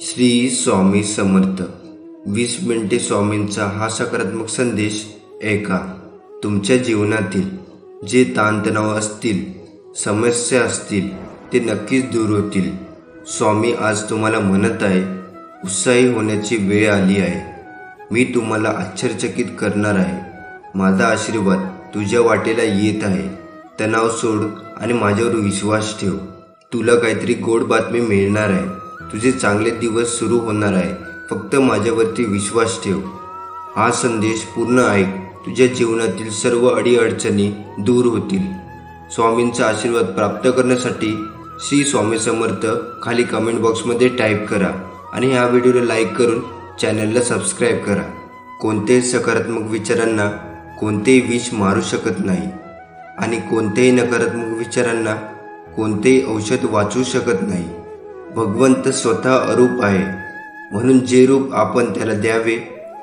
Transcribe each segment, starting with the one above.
श्री स्वामी समर्थ 20 मिनिटे स्वामींचा हा सकारात्मक संदेश ऐका। तुमच्या जीवनातील जे ताणतणाव असतील, समस्या असतील ते नक्कीच दूर होतील। स्वामी आज तुम्हाला म्हणत आहे, उत्साही होण्याची वेळ आली आहे। मी तुम्हाला आश्चर्यचकित करणार आहे। माझा आशीर्वाद तुझ्या वाटेला येत आहे। तणाव सोड आणि माझ्यावर विश्वास ठेव। तुला काहीतरी गोड बातमी मिळणार आहे। तुझे चांगले दिवस सुरू होणार आहे। फक्त माझ्यावरती विश्वास ठेव। हा संदेश पूर्ण ऐक, तुझ्या जीवनातील सर्व अडीअडचणी दूर होतील। स्वामींचा आशीर्वाद प्राप्त करण्यासाठी श्री स्वामी समर्थ खाली कमेंट बॉक्समध्ये टाईप करा आणि ह्या व्हिडिओला लाईक करून चॅनलला सबस्क्राईब करा। कोणत्याही सकारात्मक विचारांना कोणतेही विष मारू शकत नाही आणि कोणत्याही नकारात्मक विचारांना कोणतेही औषध वाचवू शकत नाही। भगवंत स्वतः अरूप आहे, म्हणून जे रूप आपण त्याला द्यावे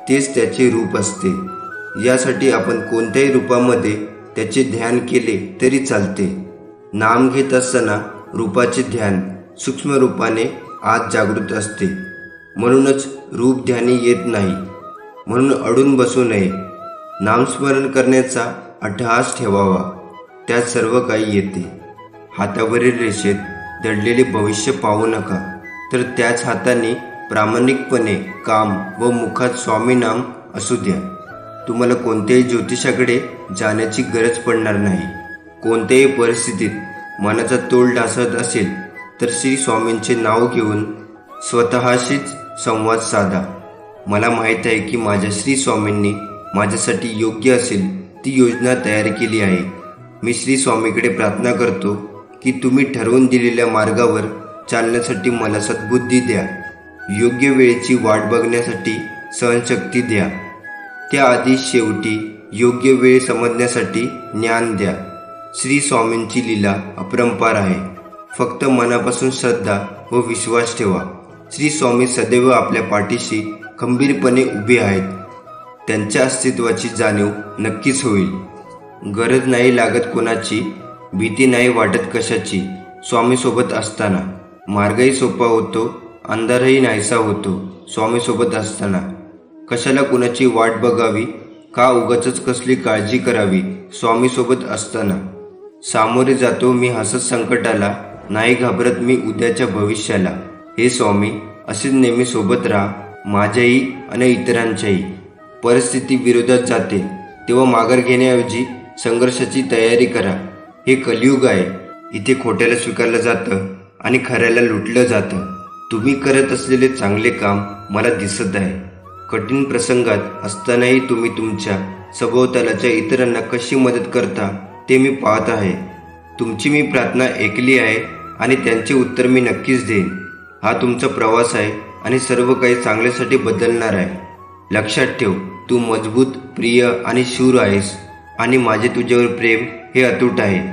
तेच त्याचे रूप असते। यासाठी आपण कोणत्याही रूपामध्ये त्याचे ध्यान केले तरी चालते। नाम घेत असताना रूपाचे ध्यान सूक्ष्म रूपाने आत जागृत असते, म्हणूनच रूप ध्यानी येत नाही। म्हणून अडून बसू नये। नामस्मरण करण्याचा अट्टहास ठेवावा, त्यात सर्व काही येते। हातावरील रेषेत दडलेले भविष्य पाहू नका, तर त्याच हाताने प्रामाणिकपणे काम व मुखात स्वामी नाम असू द्या। तुम्हाला कोणत्याही ज्योतिषाकडे जाण्याची गरज पडणार नाही। कोणत्याही परिस्थितीत मनाचा तोल ढासळत असेल तर श्री स्वामींचे नाव घेऊन स्वतःशीच संवाद साधा। मला माहीत आहे की माझ्या श्री स्वामींनी माझ्यासाठी योग्य असेल ती योजना तयार केली आहे। मी श्री स्वामीकडे प्रार्थना करतो की तुम्ही ठरवून दिलेल्या मार्गावर चालण्यासाठी मला सद्बुद्धी द्या। योग्य वेळेची वाट बघण्यासाठी सहनशक्ती द्या। त्याआधी शेवटी योग्य वेळ समजण्यासाठी ज्ञान द्या। श्री स्वामींची लीला अपरंपार आहे। फक्त मनापासून श्रद्धा व विश्वास ठेवा। श्री स्वामी सदैव आपल्या पाठीशी खंबीरपणे उभे आहेत। त्यांच्या अस्तित्वाची जाणीव नक्कीच होईल। गरज नाही लागत कोणाची, भीती नाही वाटत कशाची। स्वामी सोबत असताना मार्गही सोपा होतो, अंधारही नाहीसा होतो। स्वामी सोबत असताना कशाला कुणाची वाट बघावी, का उगाचच कसली काळजी करावी। स्वामी सोबत असताना सामोरे जातो मी हसत संकटाला, नाही घाबरत मी उद्याच्या भविष्याला। हे स्वामी असेच नेहमी सोबत राहा, माझ्याही आणि इतरांच्याही। परिस्थिती विरोधात जाते तेव्हा माघार घेण्याऐवजी संघर्षाची तयारी करा। हे कलियुग आहे, इथे खोट्याला स्वीकारलं जातं आणि खऱ्याला लुटलं जातं। तुम्ही करत असलेले चांगले काम मला दिसत आहे। कठीण प्रसंगात असतानाही तुम्ही तुमच्या सभोवतालच्या इतरांना कशी मदत करता ते मी पाहत आहे। तुमची मी प्रार्थना ऐकली आहे आणि त्यांचे उत्तर मी नक्कीच देईन। हा तुमचा प्रवास आहे आणि सर्व काही चांगल्यासाठी बदलणार आहे। लक्षात ठेव, तू मजबूत, प्रिय आणि शूर आहेस आणि माझे तुझ्यावर प्रेम हे अतूट आहे।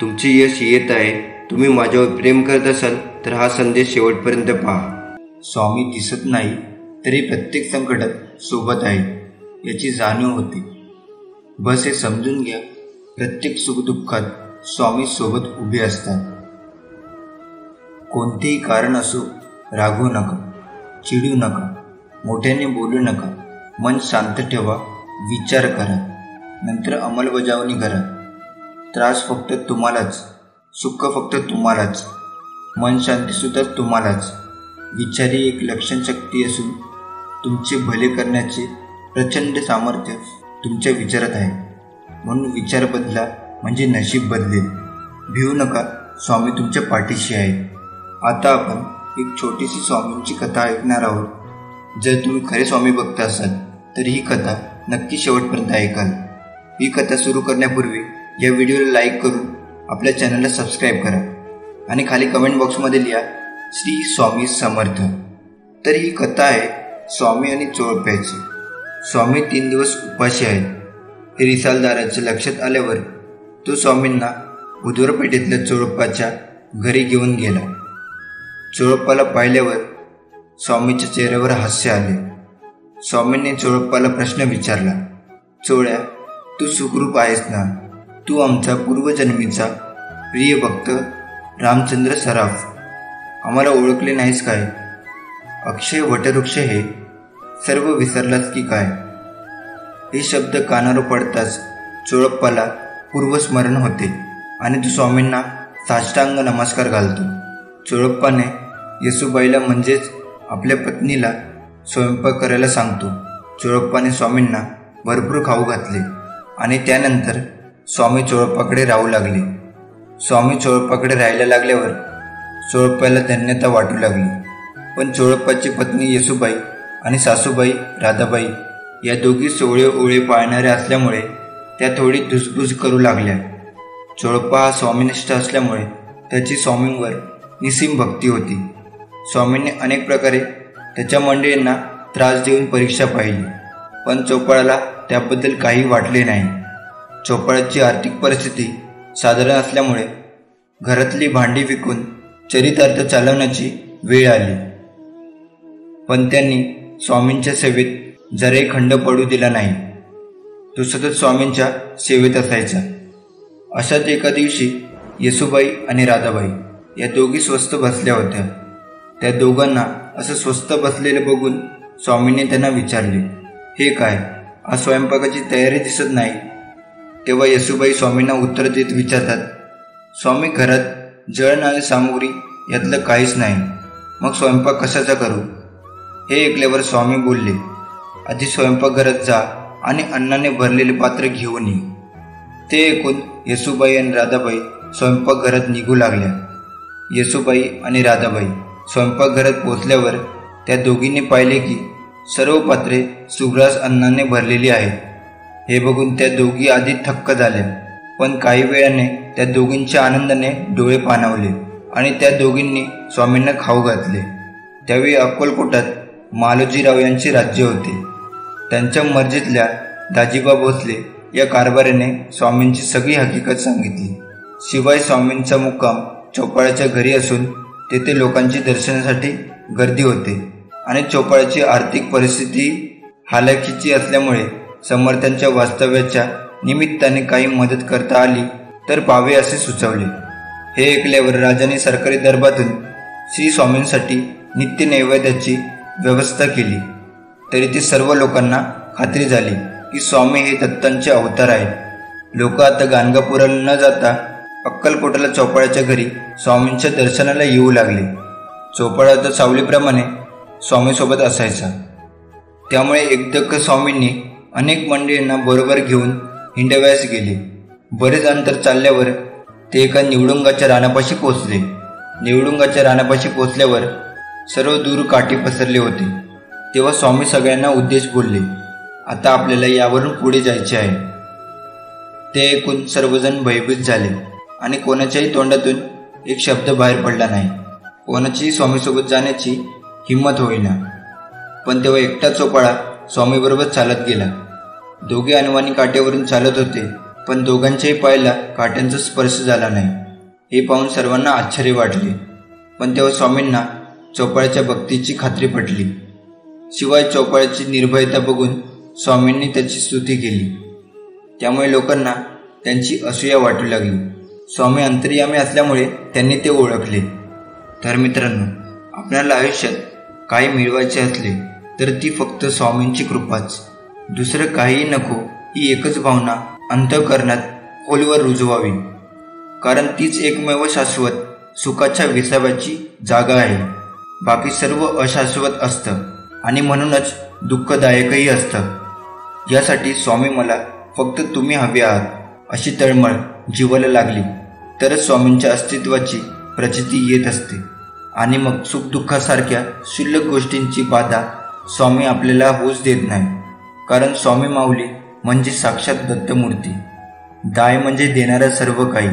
तुमचे यश येत आहे। तुम्ही माझ्यावर प्रेम करत असाल तर हा संदेश शेवटपर्यंत पहा। स्वामी दिसत नाही तरी प्रत्येक संकटात सोबत आहे याची जाणीव होते। बस हे समजून घ्या, प्रत्येक सुखदुःखात स्वामी सोबत उभे असतात। कोणतेही कारण असो, रागवू नका, चिडू नका, मोठ्याने बोलू नका। मन शांत ठेवा, विचार करा, नंतर अंमलबजावणी करा। त्रास फक्त तुम्हालाच, सुख फक्त तुम्हालाच, मन शांतीसुद्धा तुम्हालाच। विचार ही एक लक्षणशक्ती असून तुमचे भले करण्याचे प्रचंड सामर्थ्य तुमच्या विचारात आहे। म्हणून विचार बदला म्हणजे नशीब बदलेल। भिवू नका, स्वामी तुमच्या पाठीशी आहेत। आता आपण एक छोटीशी स्वामींची कथा ऐकणार आहोत। जर तुम्ही खरे स्वामी भक्त असाल तर ही कथा नक्की शेवटपर्यंत ऐकाल। ही कथा सुरू करण्यापूर्वी या व्हिडिओला लाईक करून आपल्या चॅनलला सबस्क्राईब करा आणि खाली कमेंट बॉक्समध्ये लिहा श्री स्वामी समर्थ। तर ही कथा आहे स्वामी आणि चोळप्याची। स्वामी 3 दिवस उपाशी आहेत हे रिसालदाराच्या लक्षात आल्यावर तो स्वामींना बुधवारपेठेतल्या चोळप्पाच्या घरी घेऊन गेला। चोळप्पाला पाहिल्यावर स्वामीच्या चेहऱ्यावर हास्य आले। स्वामींनी चोळप्पाला प्रश्न विचारला, चोळ्या, तू सुखरूप आहेस ना? तू आमचा पूर्वजन्मीचा प्रिय भक्त रामचंद्र सराफ, आम्हाला ओळखले नाहीस काय? अक्षय वटवृक्ष हे सर्व विसरलास की काय? हे शब्द कानावर पडताच चोळप्पाला पूर्वस्मरण होते आणि तो स्वामींना साष्टांग नमस्कार घालतो. चोळप्पाने येसूबाईला म्हणजेच आपल्या पत्नीला स्वयंपाक करायला सांगतो. चोळप्पाने स्वामींना भरपूर खाऊ घातले आणि त्यानंतर स्वामी चोळप्पाकडे राहू लागले. स्वामी चोळप्पाकडे राहायला लागल्यावर चोळप्पाला धन्यता वाटू लागली. पण चोळप्पाची पत्नी येसूबाई आणि सासूबाई राधाबाई या दोघी सोळे ओळे पाळणाऱ्या असल्यामुळे त्या थोडी धुसफूस करू लागल्या. चोळप्पा हा स्वामीनिष्ठ असल्यामुळे त्याची स्वामींवर निसीम भक्ती होती. स्वामींनी अनेक प्रकारे त्याच्या मंडळींना त्रास देऊन परीक्षा पाहिली, पण चोपळाला त्याबद्दल काही वाटले नाही. चोपळाची आर्थिक परिस्थिती साधारण असल्यामुळे घरातली भांडी विकून चरितार्थ चालवण्याची वेळ आली. पण त्यांनी स्वामींच्या सेवेत जराही खंड पडू दिला नाही. तो सतत स्वामींच्या सेवेत असायचा. अशाच एका दिवशी येसूबाई आणि राधाबाई या दोघी स्वस्थ बसल्या होत्या. त्या दोघांना असं स्वस्थ बसलेलं बघून स्वामींनी त्यांना विचारले, हे काय, आज स्वयंपाकाची तयारी दिसत नाही. तेव्हा येसूबाई स्वामींना उत्तर देत विचारतात, स्वामी, घरात जळणारी सामुग्री यातलं काहीच नाही, मग स्वयंपाक कशाचा करू? हे ऐकल्यावर स्वामी बोलले, आधी स्वयंपाकघरात जा आणि अन्नाने भरलेले पात्र घेऊन ये. ते ऐकून येसूबाई आणि राधाबाई स्वयंपाकघरात निघू लागल्या. येसूबाई आणि राधाबाई स्वयंपाकघरात पोचल्यावर त्या दोघींनी पाहिले की सर्व पात्रे सुग्रास अन्नाने भरलेली आहेत. हे बघून त्या दोघी आधी थक्क झाल्या, पण काही वेळाने त्या दोघींच्या आनंदाने डोळे पाणावले आणि त्या दोघींनी स्वामींना खाऊ घातले. त्यावेळी अक्कलकोटात मालोजीराव यांचे राज्य होते. त्यांच्या मर्जीतल्या दाजीबा भोसले या कारभाऱ्याने स्वामींची सगळी हकीकत सांगितली. शिवाय स्वामींचा मुक्काम चोपळाच्या घरी असून तेथे लोकांची दर्शनासाठी गर्दी होते आणि चोपळाची आर्थिक परिस्थिती हालाखीची असल्यामुळे समर्थांच्या वास्तव्याच्या निमित्ताने काही मदत करता आली तर पावे असे सुचवले. हे ऐकल्यावर राजाने सरकारी दरबारातून श्री स्वामींसाठी नित्य नैवेद्याची व्यवस्था केली. तरी ती सर्व लोकांना खात्री झाली की स्वामी हे दत्तांचे अवतार आहेत. लोक आता गाणगापुराला न जाता अक्कलकोटाला चोपळाच्या घरी स्वामींच्या दर्शनाला येऊ लागले. चोपळा तर सावलीप्रमाणे स्वामीसोबत असायचा. त्यामुळे एकदक्क स्वामींनी अनेक मंडळींना बरोबर घेऊन हिंडव्यास गेले. बरेच अंतर चालल्यावर ते एका निवडुंगाच्या रानापाशी पोचले. निवडुंगाच्या रानापाशी पोचल्यावर सर्व दूर काठी पसरले होते. तेव्हा स्वामी सगळ्यांना उद्देश बोलले, आता आपल्याला यावरून पुढे जायचे आहे. ते ऐकून सर्वजण भयभीत झाले आणि कोणाच्याही तोंडातून एक शब्द बाहेर पडला नाही. कोणाचीही स्वामीसोबत जाण्याची हिंमत होईना. पण तेव्हा एकटा चोपळा स्वामीबरोबर चालत गेला. दोघे अनवाणी काठ्यावरून चालत होते, पण दोघांच्याही पायाला काठ्यांचा स्पर्श झाला नाही. हे पाहून सर्वांना आश्चर्य वाटले. पण तेव्हा स्वामींना चोपळाच्या भक्तीची खात्री पटली. शिवाय चोपळाची निर्भयता बघून स्वामींनी त्याची स्तुती केली. त्यामुळे लोकांना त्यांची असूया वाटू लागली. स्वामी अंतर्यामी असल्यामुळे त्यांनी ते ओळखले. तर मित्रांनो, आपल्याला आयुष्यात काही मिळवायचे असले तर ती फक्त स्वामींची कृपाच, दुसरं काहीही नको, ही एकच भावना अंतःकरणात खोलवर रुजवावी. कारण तीच एकमेव शाश्वत सुखाच्या विसाव्याची जागा आहे. बाकी सर्व अशाश्वत असतं आणि म्हणूनच दुःखदायकही असतं. यासाठी स्वामी मला फक्त तुम्ही हवे आहात अशी तळमळ जीवाला लागली तरच स्वामींच्या अस्तित्वाची प्रचिती येत असते. आणि मग सुखदुःखासारख्या क्षुल्लक गोष्टींची बाधा स्वामी आपल्याला होऊच देत नाही. कारण स्वामी माऊली म्हणजे साक्षात दत्तमूर्ती. दाय म्हणजे देणारा सर्व काही.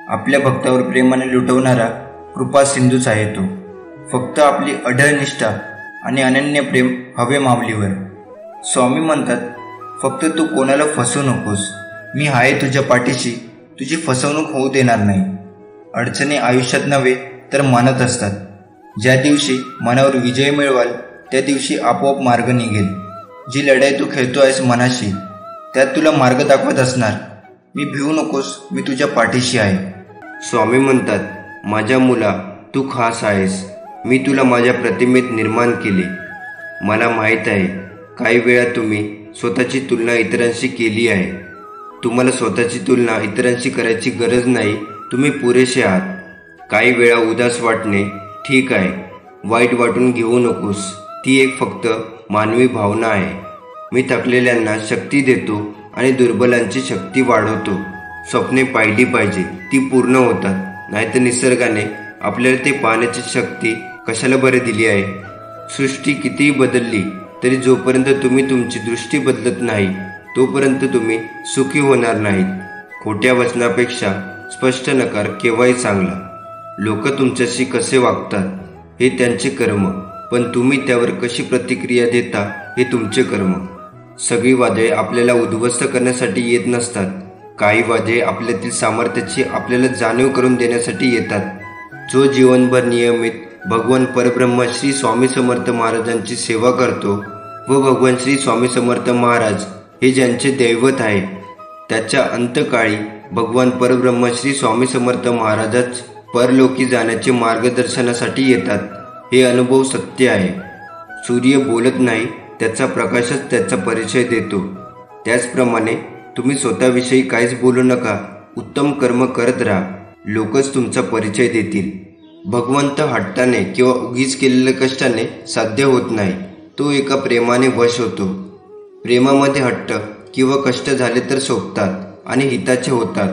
आपल्या भक्तावर प्रेमाने लुटवणारा कृपा सिंधूच आहे तो. फक्त आपली अढळ निष्ठा आणि अनन्य प्रेम हवे माऊलीवर. स्वामी म्हणतात, फक्त तू कोणाला फसवू नकोस, मी आहे तुझ्या पाठीशी, तुझी फसवणूक होऊ देणार नाही. अडचणी आयुष्यात नव्हे तर मनात असतात. ज्या दिवशी मनावर विजय मिळवाल त्या दिवशी आपोआप मार्ग निघेल. जी लढाई तू खेळतो आहेस मनाशी, त्यात तुला मार्ग दाखवत असणार. मी भिवू नकोस, मी तुझ्या पाठीशी आहे. स्वामी म्हणतात, माझ्या मुला तू खास आहेस. मी तुला माझ्या प्रतिमेत निर्माण केले. मला माहीत आहे काही वेळा तुम्ही स्वतःची तुलना इतरांशी केली आहे. तुम्हाला स्वतःची तुलना इतरांशी करायची गरज नाही. तुम्ही पुरेसे आहात. काही वेळा उदास वाटणे ठीक आहे. वाईट वाटून घेऊ नकोस. ती एक फक्त मानवी भावना आहे. मी थकलेल्यांना शक्ती देतो आणि दुर्बलांची शक्ती वाढवतो. स्वप्ने पाहिली पाहिजे, ती पूर्ण होतात. नाहीतर निसर्गाने आपल्याला ते पाहण्याची शक्ती कशाला बरे दिली आहे. सृष्टी कितीही बदलली तरी जोपर्यंत तुम्ही तुमची दृष्टी बदलत नाही तोपर्यंत तुम्ही सुखी होणार नाहीत. खोट्या वचनापेक्षा स्पष्ट नकार केव्हाही चांगला. लोक तुमच्याशी कसे वागतात हे त्यांचे कर्म, पण तुम्ही त्यावर कशी प्रतिक्रिया देता हे तुमचे कर्म. सगळी वादळे आपल्याला उद्ध्वस्त करण्यासाठी येत नसतात. काही वादळे आपल्यातील सामर्थ्याची आपल्याला जाणीव करून देण्यासाठी येतात. जो जीवनभर नियमित भगवान परब्रह्म श्री स्वामी समर्थ महाराजांची सेवा करतो व भगवान श्री स्वामी समर्थ महाराज हे ज्यांचे दैवत आहे, त्याच्या अंतकाळी भगवान परब्रह्म श्री स्वामी समर्थ महाराजच परलोकी जाण्याचे मार्गदर्शनासाठी येतात. हे अनुभव सत्य आहे. सूर्य बोलत नाही, त्याचा प्रकाशच त्याचा परिचय देतो. त्याचप्रमाणे तुम्ही स्वतःविषयी काहीच बोलू नका. उत्तम कर्म करत राहा. लोकच तुमचा परिचय देतील. भगवंत हट्टाने किंवा उगीच केलेल्या कष्टाने साध्य होत नाही. तो एका प्रेमाने वश होतो. प्रेमामध्ये हट्ट किंवा कष्ट झाले तर शोभतात आणि हिताचे होतात.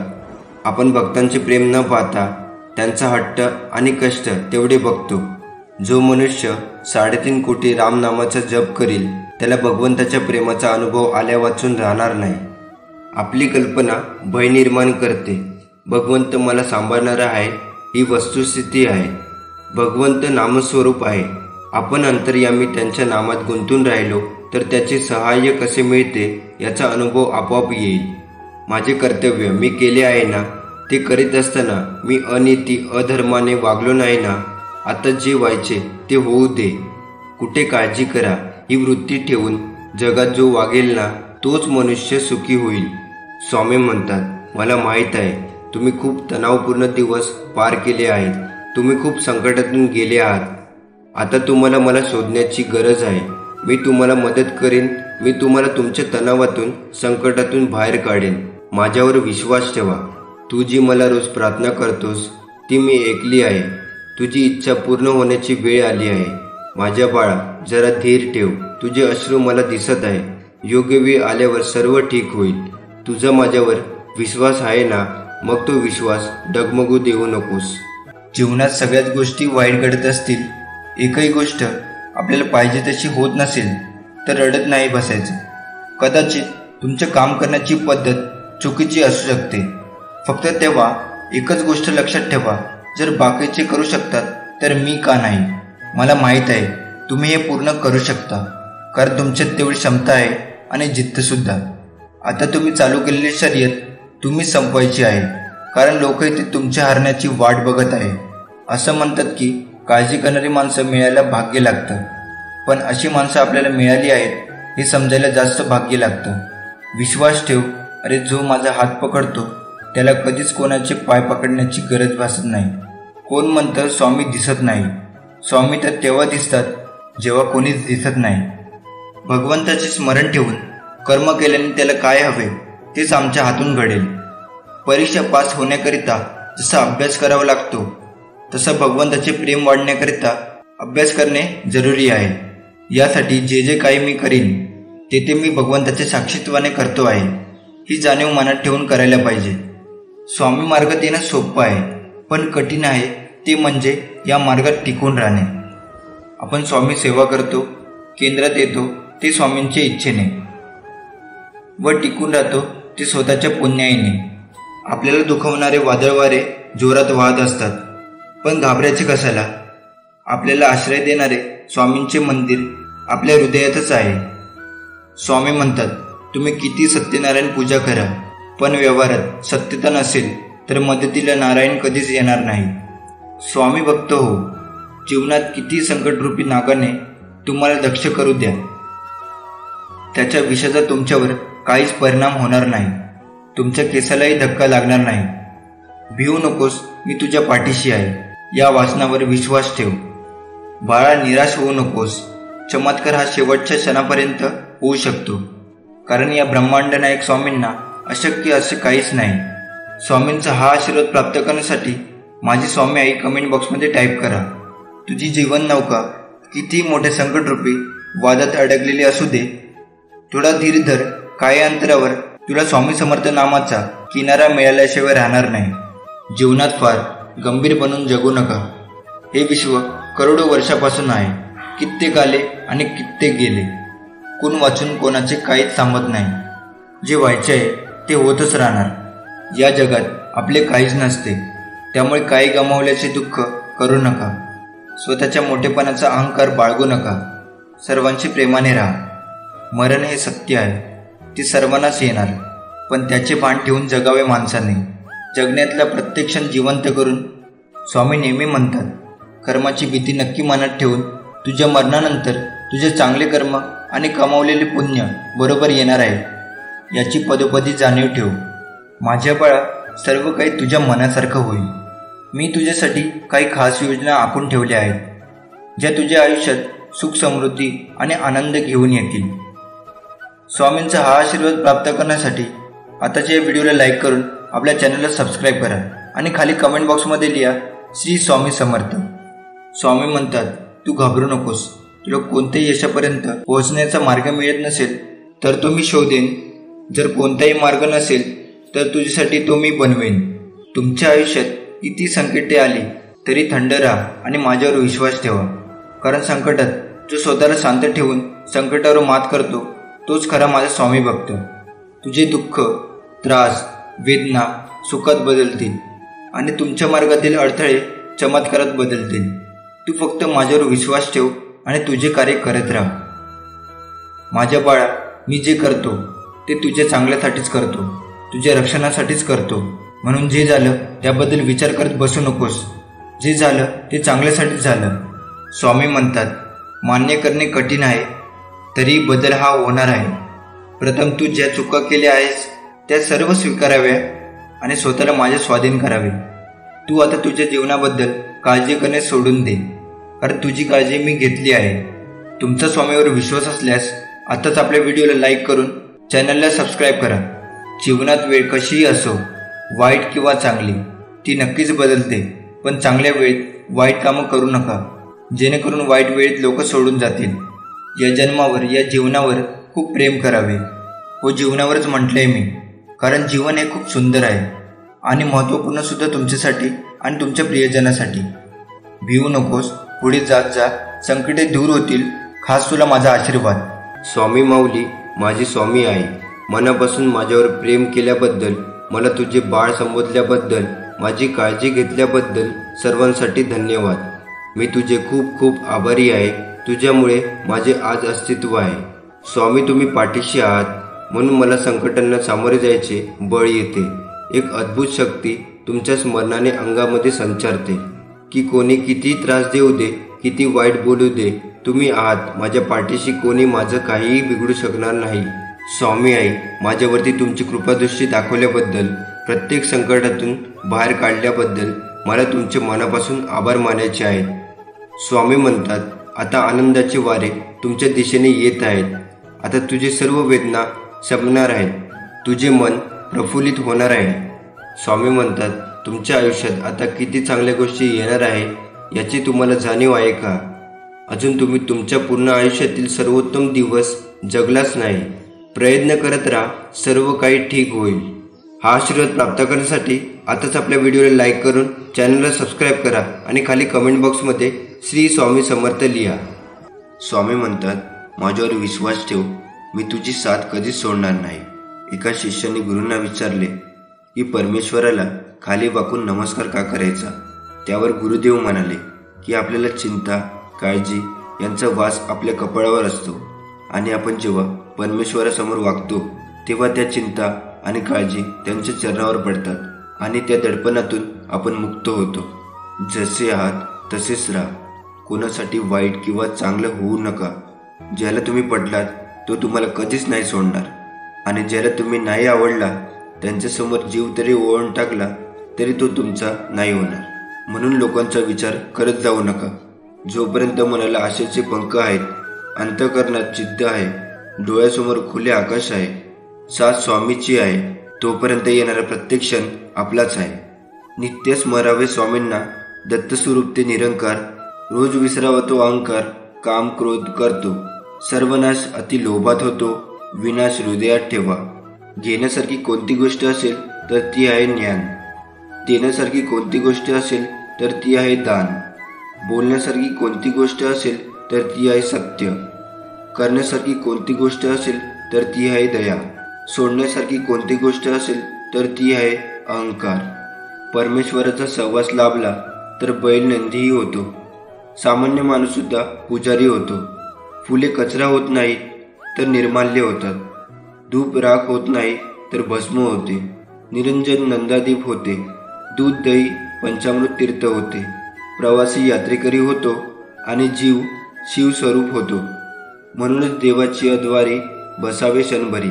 आपण भक्तांचे प्रेम न पाहता त्यांचा हट्ट आणि कष्ट तेवढे बघतो. जो मनुष्य 3.5 कोटी रामनामाचा जप करील त्याला भगवंताच्या प्रेमाचा अनुभव आल्या वाचून राहणार नाही. आपली कल्पना भय निर्माण करते. भगवंत मला सांभाळणारा आहे ही वस्तुस्थिती आहे. भगवंत नामस्वरूप आहे. आपण अंतर्यामी त्यांच्या नामात गुंतून राहिलो तर त्याचे सहाय्य कसे मिळते याचा अनुभव आपोआप येईल. माझे कर्तव्य मी केले आहे ना, ते करीत असताना मी अनिती अधर्माने वागलो नाही ना. आता जे व्हायचे ते होऊ दे. कुठे काळजी करा ही वृत्ती ठेवून जगात जो वागेल ना तोच मनुष्य सुखी होईल. स्वामी म्हणतात, मला माहीत आहे तुम्ही खूप तणावपूर्ण दिवस पार केले आहेत. तुम्ही खूप संकटातून गेले आहात. आता तुम्हाला मला शोधण्याची गरज आहे. मी तुम्हाला मदत करेन. मी तुम्हाला तुमच्या तणावातून संकटातून बाहेर काढेन. माझ्यावर विश्वास ठेवा. तू जी मला रोज प्रार्थना करतोस ती मी ऐकली आहे. तुझी इच्छा पूर्ण होण्याची वेळ आली आहे. माझ्या बाळा, जरा धीर ठेव. तुझे अश्रू मला दिसत आहे. योग्य वेळ आल्यावर सर्व ठीक होईल. तुझा माझ्यावर विश्वास आहे ना? मग तो विश्वास डगमगू देऊ नकोस. जीवनात सगळ्याच गोष्टी वाईट घडत असतील, एकही गोष्ट आपल्याला पाहिजे तशी होत नसेल तर रडत नाही बसायचं. कदाचित तुमचं काम करण्याची पद्धत चुकीची असू शकते. फक्त तेव्हा एकच गोष्ट लक्षात ठेवा, जर बाकीचे करू शकतात तर मी का नाही? मला माहीत आहे तुम्ही हे पूर्ण करू शकता, कारण तुमच्यात तेवढी क्षमता आहे आणि जिद्दसुद्धा. आता तुम्ही चालू केलेली शर्यत तुम्हीच संपवायची आहे, कारण लोक इथे तुमच्या हारण्याची वाट बघत आहे. असं म्हणतात की काळजी करणारी माणसं मिळायला भाग्य लागतं, पण अशी माणसं आपल्याला मिळाली आहेत हे समजायला जास्त भाग्य लागतं. विश्वास ठेव. अरे, जो माझा हात पकडतो त्याला कधीच कोणाचे पाय पकडण्याची गरज भासत नाही. कोण म्हणतं स्वामी दिसत नाही? स्वामी तर तेव्हा दिसतात जेव्हा कोणीच दिसत नाही. भगवंताचे स्मरण ठेवून कर्म केल्याने त्याला काय हवे तेच आमच्या हातून घडेल. परीक्षा पास होण्याकरिता जसा अभ्यास करावा लागतो तसं भगवंताचे प्रेम वाढण्याकरिता अभ्यास करणे जरुरी आहे. यासाठी जे जे काही मी करीन ते मी भगवंताच्या साक्षीत्वाने करतो आहे ही जाणीव मनात ठेवून करायला पाहिजे. स्वामी मार्गात येणं सोपं आहे, पण कठीण आहे ते म्हणजे या मार्गात टिकून राहणे. आपण स्वामी सेवा करतो, केंद्रात येतो ते स्वामींच्या इच्छेने व टिकून राहतो ते स्वतःच्या पुण्याईने. आपल्याला दुखवणारे वादळवारे जोरात वाहत असतात, पण घाबरायचे कशाला? आपल्याला आश्रय देणारे स्वामींचे मंदिर आपल्या हृदयातच आहे. स्वामी म्हणतात, तुम्ही किती सत्यनारायण पूजा करा, पण व्यवहारात सत्यता नसेल तर मदतीला नारायण कधीच येणार नाही. स्वामी भक्त हो. जीवनात किती संकटरूपी नागाने तुम्हाला दक्ष करू द्या, त्याच्या विषाचा तुमच्यावर काहीच परिणाम होणार नाही. तुमच्या केसालाही धक्का लागणार नाही. भिवू नकोस, मी तुझ्या पाठीशी आहे. या वाचनावर विश्वास ठेव. बाळा, निराश होऊ नकोस. चमत्कार हा शेवटच्या क्षणापर्यंत होऊ शकतो, कारण या ब्रह्मांड नायक स्वामींना अशक्य असे काहीच नाही. स्वामींचा हा आशीर्वाद प्राप्त करण्यासाठी माझी स्वामी आई कमेंट बॉक्समध्ये टाईप करा. तुझी जीवन नौका किती मोठ्या संकटरूपी वादात अडकलेली असू दे, थोडा धीर धर. काही अंतरावर तुला स्वामी समर्थ नामाचा किनारा मिळाल्याशिवाय राहणार नाही. जीवनात फार गंभीर बनून जगू नका. हे विश्व करोडो वर्षापासून आहे. कित्येक आले आणि कित्येक गेले. कोण वाचून कोणाचे काहीच सांगत नाही. जे व्हायचे आहे ते होतच राहणार. या जगात आपले काहीच नसते, त्यामुळे काही गमावल्याचे दुःख करू नका. स्वतःच्या मोठेपणाचा अहंकार बाळगू नका. सर्वांशी प्रेमाने राहा. मरण हे सत्य आहे, ते सर्वांनाच येणार, पण त्याचे भान ठेवून जगावे माणसाने. जगण्यातला प्रत्येक क्षण जिवंत करून. स्वामी नेहमी म्हणतात, कर्माची भीती नक्की मनात ठेवून तुझ्या मरणानंतर तुझे चांगले कर्म आणि कमावलेले पुण्य बरोबर येणार आहे, याची पदोपदी जाणीव ठेव. माझ्या बाळा, सर्व काही तुझ्या मनासारखं होईल. मी तुझ्यासाठी काही खास योजना आखून ठेवल्या आहेत, ज्या तुझ्या आयुष्यात सुख, समृद्धी आणि आनंद घेऊन येतील. स्वामींचा हा आशीर्वाद प्राप्त करण्यासाठी आताच्या या व्हिडिओला लाईक करून आपल्या चॅनलला सबस्क्राईब करा आणि खाली कमेंट बॉक्समध्ये लिहा श्री स्वामी समर्थ. स्वामी म्हणतात, तू घाबरू नकोस. तुला कोणत्याही यशापर्यंत पोहोचण्याचा मार्ग मिळत नसेल तर तो मी शोधेन. जर कोणताही मार्ग नसेल तर तुझ्यासाठी तो मी बनवेन. तुमच्या आयुष्यात किती संकटे आली तरी थंड राहा आणि माझ्यावर विश्वास ठेवा, कारण संकटात जो स्वतःला शांत ठेवून संकटावर मात करतो तोच खरा माझा स्वामी भक्त. तुझे दुःख, त्रास, वेदना सुखात बदलतील आणि तुमच्या मार्गातील अडथळे चमत्कारात बदलतील. तू फक्त माझ्यावर विश्वास ठेव आणि तुझे कार्य करत राहा. माझ्या बाळा, मी जे करतो ते तुझ्या चांगल्यासाठीच करतो, तुझ्या रक्षणासाठीच करतो. म्हणून जे झालं त्याबद्दल विचार करत बसू नकोस. जे झालं ते चांगल्यासाठीच झालं. स्वामी म्हणतात, मान्य करणे कठीण आहे, तरी बदल हा होणार आहे. प्रथम तू ज्या चुका केल्या आहेस त्या सर्व स्वीकाराव्या आणि स्वतःला माझ्या स्वाधीन करावे. तू आता तुझ्या जीवनाबद्दल काळजी करणे सोडून दे, कारण तुझी काळजी मी घेतली आहे. तुमचा स्वामीवर विश्वास असल्यास आताच आपल्या व्हिडिओला लाईक करून चॅनलला सबस्क्राईब करा. जीवनात वेळ कशीही असो, वाईट किंवा चांगली, ती नक्कीच बदलते. पण चांगल्या वेळेत वाईट कामं करू नका, जेणेकरून वाईट वेळेत लोक सोडून जातील. या जन्मावर, या जीवनावर खूप प्रेम करावे. हो, जीवनावरच म्हटलंय मी, कारण जीवन हे खूप सुंदर आहे आणि महत्त्वपूर्ण सुद्धा तुमच्यासाठी आणि तुमच्या प्रियजनासाठी. भिवू नकोस, पुढे जात जा. संकटे दूर होतील. खास तुला माझा आशीर्वाद. स्वामी माऊली, माझी स्वामी आई, मनापासून माझ्यावर प्रेम केल्याबद्दल, मला तुझे बाळ संबोधल्याबद्दल, माझी काळजी घेतल्याबद्दल सर्वांसाठी धन्यवाद. मी तुझे खूप खूप आभारी आहे. तुझ्यामुळे माझे आज अस्तित्व आहे. स्वामी, तुम्ही पाठीशी आहात, म्हणून मला संकटांना सामोरे जायचे बळ येते. एक अद्भुत शक्ती तुमच्या स्मरणाने अंगामध्ये संचारते की कोणी किती त्रास देऊ दे, किती वाईट बोलू दे, तुम्ही आहात माझ्या पाठीशी. कोणी माझं काहीही बिघडू शकणार नाही. स्वामी आई, माझ्यावरती तुमची कृपादृष्टी दाखवल्याबद्दल, प्रत्येक संकटातून बाहेर काढल्याबद्दल मला तुमचे मनापासून आभार मानायचे आहेत. स्वामी म्हणतात, आता आनंदाचे वारे तुमच्या दिशेने येत आहेत. आता तुझे सर्व वेदना संपणार आहेत. तुझे मन प्रफुल्लित होणार आहे. स्वामी म्हणतात, तुमच्या आयुष्यात आता किती चांगल्या गोष्टी येणार आहे याची तुम्हाला जाणीव आहे का? अजून तुम्ही तुमच्या पूर्ण आयुष्यातील सर्वोत्तम दिवस जगलाच नाही. प्रयत्न करत राहा, सर्व काही ठीक होईल. हा आशीर्वाद प्राप्त करण्यासाठी आताच आपल्या व्हिडिओला लाईक करून चॅनलला सबस्क्राईब करा आणि खाली कमेंट बॉक्समध्ये श्री स्वामी समर्थ लिहा. स्वामी म्हणतात, माझ्यावर विश्वास ठेव, मी तुझी साथ कधीच सोडणार नाही. एका शिष्याने गुरूंना विचारले की परमेश्वराला खाली वाकून नमस्कार का करायचा? त्यावर गुरुदेव म्हणाले की आपल्याला चिंता, काळजी यांचा वास आपल्या कपाळावर असतो आणि आपण जेव्हा परमेश्वरासमोर वागतो तेव्हा त्या चिंता आणि काळजी त्यांच्या चरणावर पडतात आणि त्या दडपणातून आपण मुक्त होतो. जसे आहात तसेच राहा. कोणासाठी वाईट किंवा चांगलं होऊ नका. ज्याला तुम्ही पडलात तो तुम्हाला कधीच नाही सोडणार आणि ज्याला तुम्ही नाही आवडला त्यांच्यासमोर जीव तरी ओवाळून टाकला तरी तो तुमचा नाही होणार. म्हणून लोकांचा विचार करत जाऊ नका. जोपर्यंत मनाला आशेचे पंख आहेत, अंतःकरणात जिद्द आहे, डोळ्यासमोर खुले आकाश आहे, साथ स्वामीची आहे, तोपर्यंत येणारा प्रत्येक क्षण आपलाच आहे. नित्य स्मरावे स्वामींना, दत्तस्वरूप ते निरंकार. रोज विसरावा तो अहंकार, काम क्रोध करतो, सर्वनाश अति लोभात होतो, विनाश हृदयात ठेवा. घेण्यासारखी कोणती गोष्ट असेल तर ती आहे ज्ञान, देण्यासारखी कोणती गोष्ट असेल तर ती आहे दान, बोलण्यासारखी कोणती गोष्ट असेल तर ती आहे सत्य, करण्यासारखी कोणती गोष्ट असेल तर ती आहे दया, सोडण्यासारखी कोणती गोष्ट असेल तर ती आहे अहंकार. परमेश्वराचा सहवास लाभला तर बैल नंदीही होतो, सामान्य माणूस सुद्धा पुजारी होतो. फुले कचरा होत नाही तर निर्माल्य होतात, धूप राख होत नाही तर भस्म होते, निरंजन नंदादीप होते, दूध दही पंचामृत तीर्थ होते, प्रवासी यात्रेकरी होतो आणि जीव शिवस्वरूप होतो. म्हणूनच देवाची अद्वारी बसावे क्षणभरी.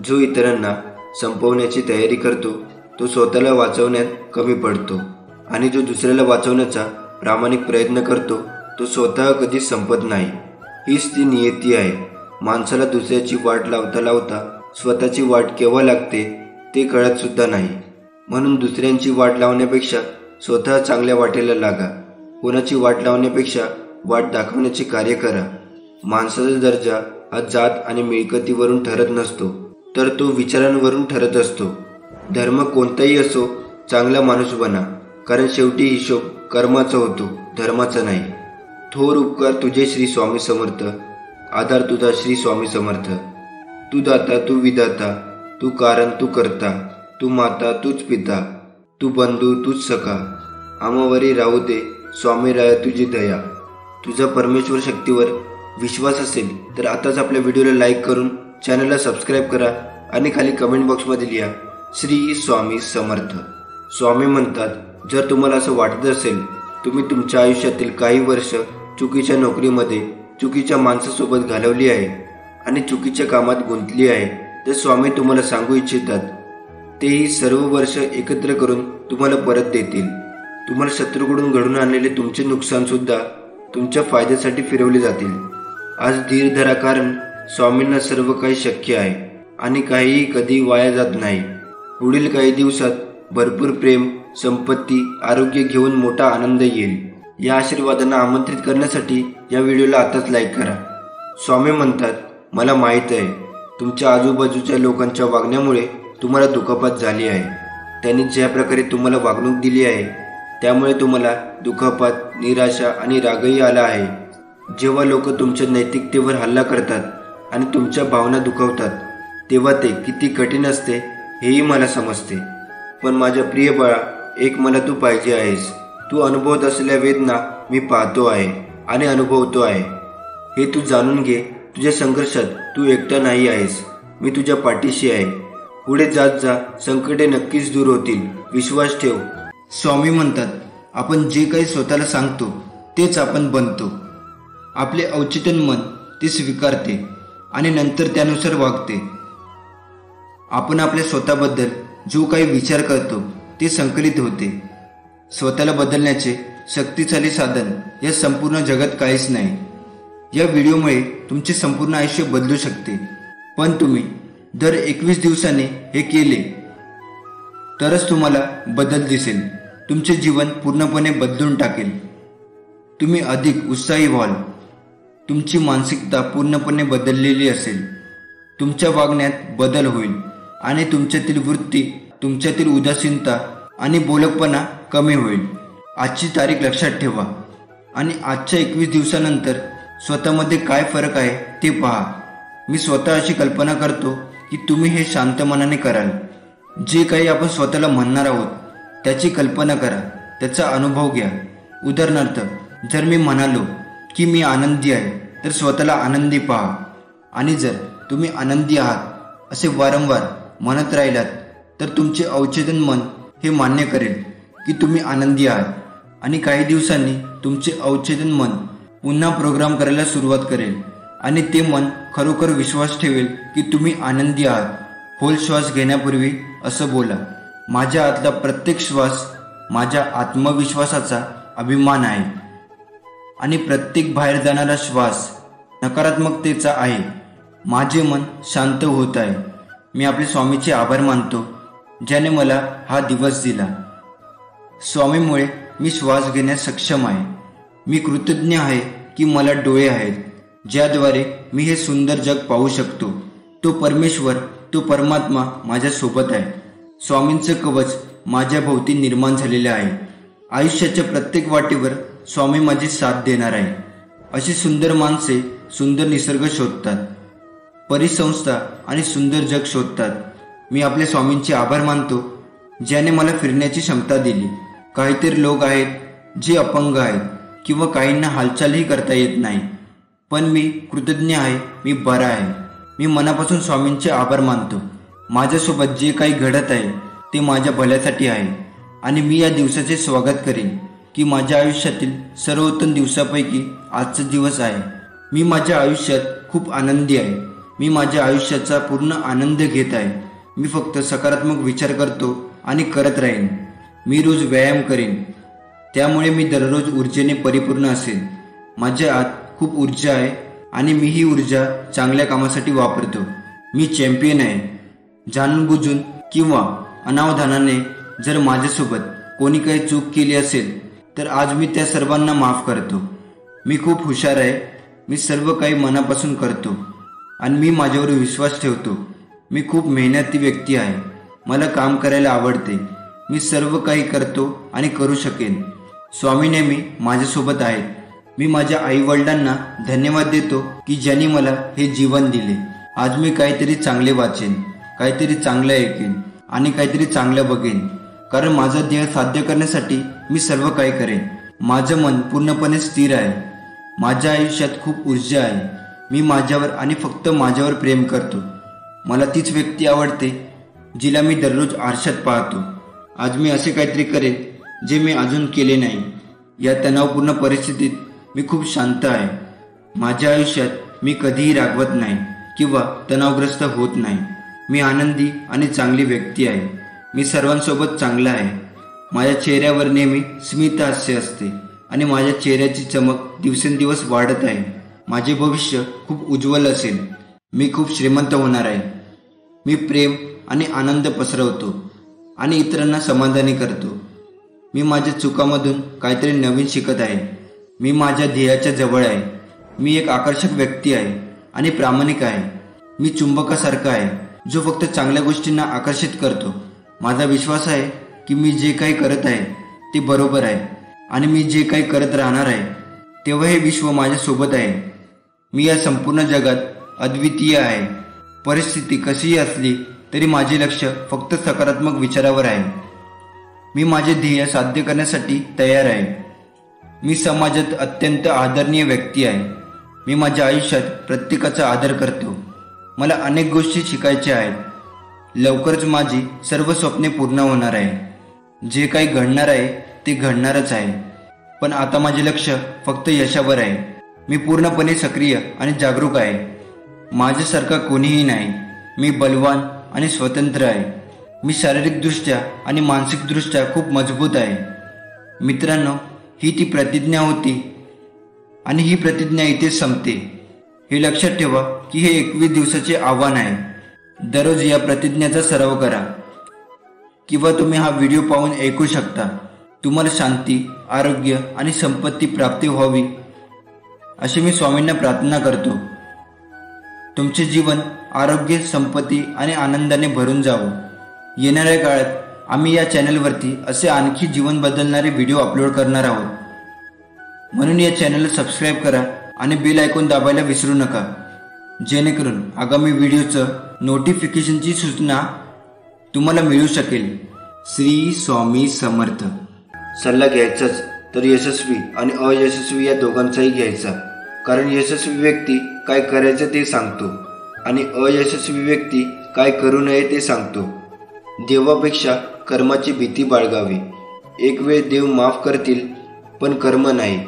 जो इतरांना संपवण्याची तयारी करतो तो स्वतःला वाचवण्यात कमी पडतो, आणि जो दुसऱ्याला वाचवण्याचा प्रामाणिक प्रयत्न करतो तो स्वतः कधीच संपत नाही. हीच ती नियती आहे. माणसाला दुसऱ्याची वाट लावता लावता स्वतःची वाट केव्हा लागते ते कळत सुद्धा नाही. म्हणून दुसऱ्यांची वाट लावण्यापेक्षा स्वतः चांगल्या वाटेला लागा. कोणाची वाट लावण्यापेक्षा वाट दाखवण्याचे कार्य करा. माणसाचा दर्जा हा जात आणि मिळकतीवरून ठरत नसतो, तर तो विचारांवरून ठरत असतो. धर्म कोणताही असो, चांगला माणूस बना, कारण शेवटी हिशोब कर्माचा होतो, धर्माचा नाही. थोर उपकार तुझे श्री स्वामी समर्थ, आधार तुझा श्री स्वामी समर्थ. तू दाता तू विधाता, तू कारण तू करता, तू माता तूच पिता, तू बंधू तूच सखा. आमावरी राहू दे स्वामी राया तुझी दया. तुझा परमेश्वर शक्तीवर विश्वास असेल तर आताच आपल्या व्हिडिओला लाईक करून चॅनलला सबस्क्राईब करा आणि खाली कमेंट बॉक्समध्ये लिहा श्री स्वामी समर्थ. स्वामी म्हणतात, जर तुम्हाला असं वाटत असेल तुम्ही तुमच्या आयुष्यातील काही वर्ष चुकीच्या नोकरीमध्ये चुकीच्या माणसासोबत घालवली आहे आणि चुकीच्या कामात गुंतली आहे, तर स्वामी तुम्हाला सांगू इच्छितात तेही सर्व वर्ष एकत्र करून तुम्हाला परत देतील. तुम्हाला शत्रूकडून घडून आणलेले तुमचे नुकसान सुद्धा तुमच्या फायद्यासाठी फिरवले जातील. आज धीर धरा, कारण स्वामींना सर्व काही शक्य आहे आणि काहीही कधी वाया जात नाही. पुढील काही दिवसात भरपूर प्रेम, संपत्ती, आरोग्य घेऊन मोठा आनंद येईल. या आशीर्वादांना आमंत्रित करण्यासाठी या व्हिडिओला आताच लाईक करा. स्वामी म्हणतात, मला माहीत आहे तुमच्या आजूबाजूच्या लोकांच्या वागण्यामुळे तुम्हाला दुखापत झाली आहे. त्यांनी ज्या प्रकारे तुम्हाला वागणूक दिली आहे त्यामुळे तुम्हाला दुखापत, निराशा आणि रागही आला आहे. जेव्हा लोक तुमच्या नैतिकतेवर हल्ला करतात आणि तुमच्या भावना दुखवतात तेव्हा ते किती कठीण असते हेही मला समजते. पण माझ्या प्रिय बाळा, एक मला तू पाहिजे आहेस. तू अनुभवत असलेल्या वेदना मी पाहतो आहे आणि अनुभवतो आहे. हे तू जाणून घे, तुझ्या संघर्षात तू एकटा नाही आहेस. मी तुझ्या पाठीशी आहे. पुढे जात जा, संकटे नक्कीच दूर होतील, विश्वास ठेव. स्वामी म्हणतात, आपण जे काही स्वतःला सांगतो तेच आपण बनतो. आपले औचित्य मन ते स्वीकारते आणि नंतर त्यानुसार वागते. आपण आपल्या स्वतःबद्दल जो काही विचार करतो ते संकलित होते. स्वतःला बदलण्याचे शक्तिशाली साधन या संपूर्ण जगात काहीच नाही. या व्हिडिओमुळे तुमचे संपूर्ण आयुष्य बदलू शकते. पण तुम्ही दर 21 दिवसांनी हे केले तरच तुम्हाला बदल दिसेल. तुमचे जीवन पूर्णपणे बदलून टाकेल. तुम्ही अधिक उत्साही व्हाल. तुमची मानसिकता पूर्णपणे बदललेली असेल. तुमच्या वागण्यात बदल होईल आणि तुमच्यातील वृत्ती, तुमच्यातील उदासीनता आणि बोलकपणा कमी होईल. आजची तारीख लक्षात ठेवा आणि आजच्या 21 दिवसानंतर स्वतःमध्ये काय फरक आहे ते पहा. मी स्वतः अशी कल्पना करतो की तुम्ही हे शांत मनाने कराल. जे काही आपण स्वतःला म्हणणार आहोत त्याची कल्पना करा, त्याचा अनुभव घ्या. उदाहरणार्थ, जर मी म्हणालो की मी आनंदी आहे तर स्वतःला आनंदी पहा. आणि जर तुम्ही आनंदी आहात असे वारंवार म्हणत राहिलात तर तुमचे अवचेतन मन हे मान्य करेल की तुम्ही आनंदी आहात. आणि काही दिवसांनी तुमचे अवचेतन मन पुन्हा प्रोग्राम करायला सुरुवात करेल आणि ते मन खरोखर विश्वास ठेवेल की तुम्ही आनंदी आहात. खोल श्वास घेण्यापूर्वी असं बोला, माझ्या आतला प्रत्येक श्वास माझ्या आत्मविश्वासाचा अभिमान आहे. आणि प्रत्येक बाहेर जाणारा श्वास नकारात्मकतेचा आहे. माझे मन शांत होत आहे. मी आपल्या स्वामीचे आभार मानतो ज्याने मला हा दिवस दिला. स्वामीमुळे मी श्वास घेण्यास सक्षम आहे. मी कृतज्ञ आहे की मला डोळे आहेत ज्याद्वारे मी हे सुंदर जग पाहू शकतो. तो परमेश्वर, तो परमात्मा माझ्या सोबत आहे. स्वामींचं कवच माझ्या भोवती निर्माण झालेले आहे. आयुष्याच्या प्रत्येक वाटेवर स्वामी माझी साथ देणार आहे. अशी सुंदर माणसे सुंदर निसर्ग शोधतात, परिसंस्था आणि सुंदर जग शोधतात. मी आपल्या स्वामींचे आभार मानतो ज्याने मला फिरण्याची क्षमता दिली. काहीतरी लोक आहेत जे अपंग आहेत किंवा काहींना हालचालही करता येत नाही, पण मी कृतज्ञ आहे. मी बरा आहे. मी मनापासून स्वामींचे आभार मानतो. माझ्यासोबत जे काही घडत आहे ते माझ्या भल्यासाठी आहे आणि मी या दिवसाचे स्वागत करेन की माझ्या आयुष्यातील सर्वोत्तम दिवसापैकी आजचा दिवस आहे. मी माझ्या आयुष्यात खूप आनंदी आहे. मी माझ्या आयुष्याचा पूर्ण आनंद घेत आहे. मी फक्त सकारात्मक विचार करतो आणि करत राहीन. मी रोज व्यायाम करेन, त्यामुळे मी दररोज ऊर्जेने परिपूर्ण असेन. माझ्या आत खूप ऊर्जा आहे आणि मी ही ऊर्जा चांगल्या कामासाठी वापरतो. मी चॅम्पियन आहे. जाणून बुजून किंवा अनावधानाने जर माझ्यासोबत कोणी काही चूक केली असेल तर आज मी त्या सर्वांना माफ करतो. मी खूप हुशार आहे. मी सर्व काही मनापासून करतो आणि मी माझ्यावर विश्वास ठेवतो. मी खूप मेहनती व्यक्ती आहे. मला काम करायला आवडते. मी सर्व काही करतो आणि करू शकेन. स्वामी नेहमी माझ्यासोबत आहेत. मी माझ्या आईवडिलांना धन्यवाद देतो की ज्यांनी मला हे जीवन दिले. आज मी काहीतरी चांगले वाचेन, काहीतरी चांगलं ऐकेन आणि काहीतरी चांगलं बघेन, कारण माझं ध्येय साध्य करण्यासाठी मी सर्व काही करेन. माझं मन पूर्णपणे स्थिर आहे. माझ्या आयुष्यात खूप ऊर्जा आहे. मी माझ्यावर आणि फक्त माझ्यावर प्रेम करतो. मला तीच व्यक्ती आवडते जिला मी दररोज आरशात पाहतो. आज मी असे काहीतरी करेन जे मी अजून केले नाही. या तणावपूर्ण परिस्थितीत मी खूप शांत आहे. माझ्या आयुष्यात मी कधीही रागवत नाही किंवा तणावग्रस्त होत नाही. मी आनंदी आणि चांगली व्यक्ती आहे. मी सर्वांसोबत चांगला आहे. माझ्या चेहऱ्यावर नेहमी स्मित हास्य असते आणि माझ्या चेहऱ्याची चमक दिवसेंदिवस वाढत आहे. माझे भविष्य खूप उज्ज्वल असेल. मी खूप श्रीमंत होणार आहे. मी प्रेम आणि आनंद पसरवतो आणि इतरांना समाधानी करतो. मी माझ्या चुकांमधून काहीतरी नवीन शिकत आहे. मी माझ्या ध्येयाच्या जवळ आहे. मी एक आकर्षक व्यक्ती आहे आणि प्रामाणिक आहे. मी चुंबकासारखा आहे जो फक्त चांगल्या गोष्टींना आकर्षित करतो. माझा विश्वास आहे की मी जे काही करत आहे ते बरोबर आहे आणि मी जे काही करत राहणार आहे तेव्हा हे विश्व माझ्यासोबत आहे. मी या संपूर्ण जगात अद्वितीय आहे. परिस्थिती कशीही असली तरी माझे लक्ष फक्त सकारात्मक विचारावर आहे. मी माझे ध्येय साध्य करण्यासाठी तयार आहे. मी समाजात अत्यंत आदरणीय व्यक्ती आहे. मी माझ्या आयुष्यात प्रत्येकाचा आदर करतो. मला अनेक गोष्टी शिकायच्या आहेत. लवकरच माझी सर्व स्वप्ने पूर्ण होणार आहे. जे काही घडणार आहे ते घडणारच आहे, पण आता माझे लक्ष फक्त यशावर आहे. मी पूर्णपणे सक्रिय आणि जागरूक आहे. माझ्यासारखा कोणीही नाही. मी बलवान आणि स्वतंत्र आहे. मी शारीरिकदृष्ट्या आणि मानसिकदृष्ट्या खूप मजबूत आहे. मित्रांनो, ही ती प्रतिज्ञा होती आणि ही प्रतिज्ञा इथेच संपते. हे लक्षात ठेवा की हे 21 दिवसाचे आव्हान आहे. दररोज या प्रतिज्ञेचा सराव करा किंवा तुम्ही हा व्हिडिओ पाहून ऐकू शकता. तुम्हाला शांती, आरोग्य आणि संपत्ती प्राप्ती व्हावी अशी मी स्वामींना प्रार्थना करतो. तुमचे जीवन आरोग्य, संपत्ती आणि आनंदाने भरून जावं. येणाऱ्या काळात आम्ही या चॅनलवरती असे आणखी जीवन बदलणारे व्हिडिओ अपलोड करणार आहोत. म्हणून या चॅनलला सबस्क्राईब करा आणि बेल आयकॉन दाबायला विसरू नका, जेणेकरून आगामी व्हिडिओचं नोटिफिकेशनची सूचना तुम्हाला मिळू शकेल. श्री स्वामी समर्थ. सल्ला घ्यायचाच तर यशस्वी आणि अयशस्वी या दोघांचाही घ्यायचा, कारण यशस्वी व्यक्ती काय करायचं ते सांगतो आणि अयशस्वी व्यक्ती काय करू नये ते सांगतो. देवापेक्षा कर्माची भीती बाळगावी. एक वेळ देव माफ करतील पण कर्म नाही.